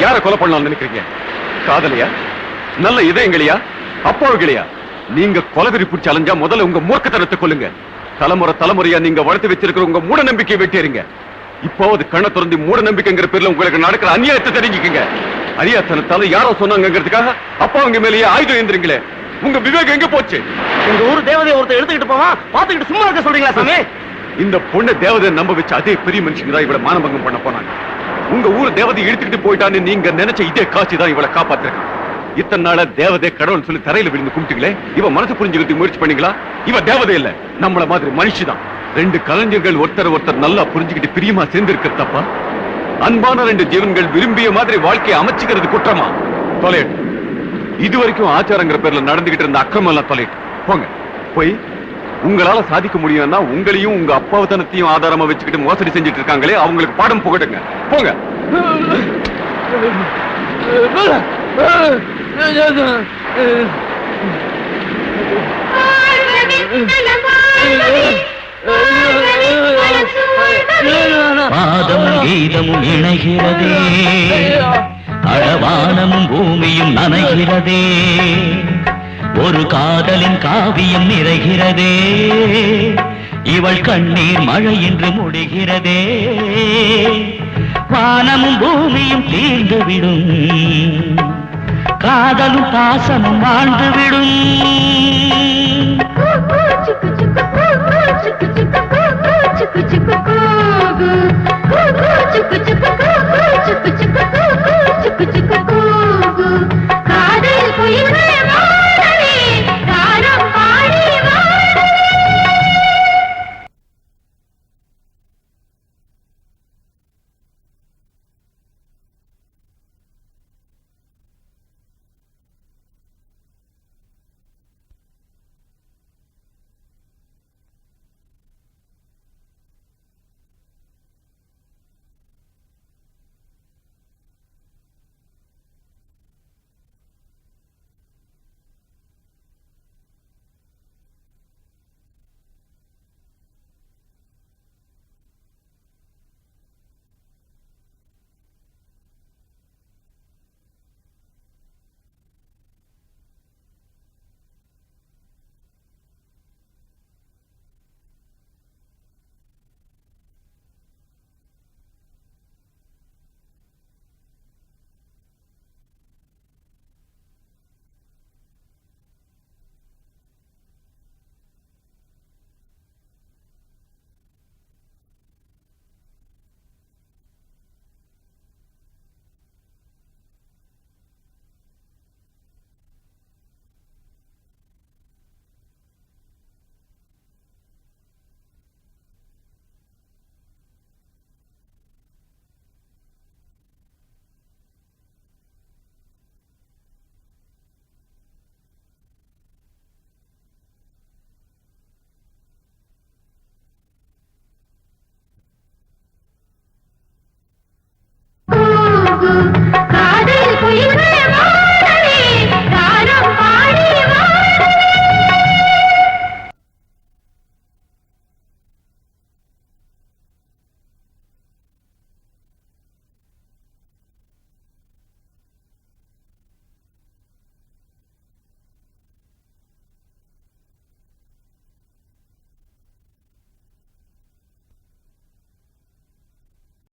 யாரை கொலை பண்ணலாம்னு நினைக்கிறீங்க? காதலியா? நல்ல இதயங்களையா? அப்பாவுகளையா? நீங்க கொலவெறி பிடிச்சி அலைஞ்சா முதல்ல உங்க மூர்க்கத்தனத்தை கொல்லுங்க. தலைமுறை தலைமுறையா நீங்க வளர்த்து வச்சிருக்கிற உங்க மூட நம்பிக்கையை வெட்டிடுங்க. இப்போது கண்ணை திறந்து மூட நம்பிக்கைங்கிற பேர்ல உங்களுக்கு நடக்கிற அநியாயத்தை தெரிஞ்சுக்கங்க. அரியாத்தனத்தால யாரோ சொன்னாங்கிறதுக்காக அப்பா அவங்க மேலேயே ஆயுதம் ஏந்திரீங்களே, உங்க விவேகம் எங்க போச்சு? எங்க ஊர் தேவதையை ஒருத்தர் எடுத்துக்கிட்டு போவான், பாத்துக்கிட்டு சும்மா இருக்க சொல்றீங்களா சாமி? இந்த பொண்ணை தேவதை நம்ப வச்சு அதே பெரிய மனுஷங்க தான் இவளை மானபங்கம் பண்ண போனாங்க. உங்க ஊர் தேவதை இழுத்துக்கிட்டு போயிட்டான்னு நீங்க நினைச்ச இதே காட்சி தான் இவளை காப்பாத்திருக்கான். இத்தனை நாள தேவதை கடவுள் சொல்லி தரையில விழுந்து கும்பிட்டீங்களே, இவ மனசு புரிஞ்சுக்கிறதுக்கு முயற்சி பண்ணீங்களா? இவ தேவதை இல்ல, நம்மள மாதிரி மனுஷிதான். ரெண்டு கலைஞர்கள் ஒருத்தர் நல்லா புரிஞ்சுக்கிட்டு பிரியமா சேர்ந்திருக்கிறது தப்பா? அன்பான ரெண்டு ஜீவன்கள் விரும்பிய மாதிரி வாழ்க்கையை அமைச்சுக்கிறது குற்றமா? தொலைட்டு இது வரைக்கும் ஆச்சாரங்கிற பேர்ல நடந்துகிட்டு இருந்த அக்கிரமம் எல்லாம் தொலைட்டு போங்க. போய் உங்களால சாதிக்க முடியும்னா உங்களையும் உங்க அப்பாவத்தனத்தையும் ஆதாரமா வச்சுக்கிட்டு மோசடி செஞ்சுட்டு இருக்காங்களே அவங்களுக்கு பாடம் புகட்டுங்க. போங்க. பாதமும் கீதமும் இணைகிறதே, அழவானமும் பூமியும் நனைகிறதே, ஒரு காதலின் காவியம் நிறைகிறதே, இவள் கண்ணீர் மழை என்று முடிகிறதே, வானமும் பூமியும் தீர்ந்துவிடும், காதலும் பாசமும் வாழ்ந்துவிடும்.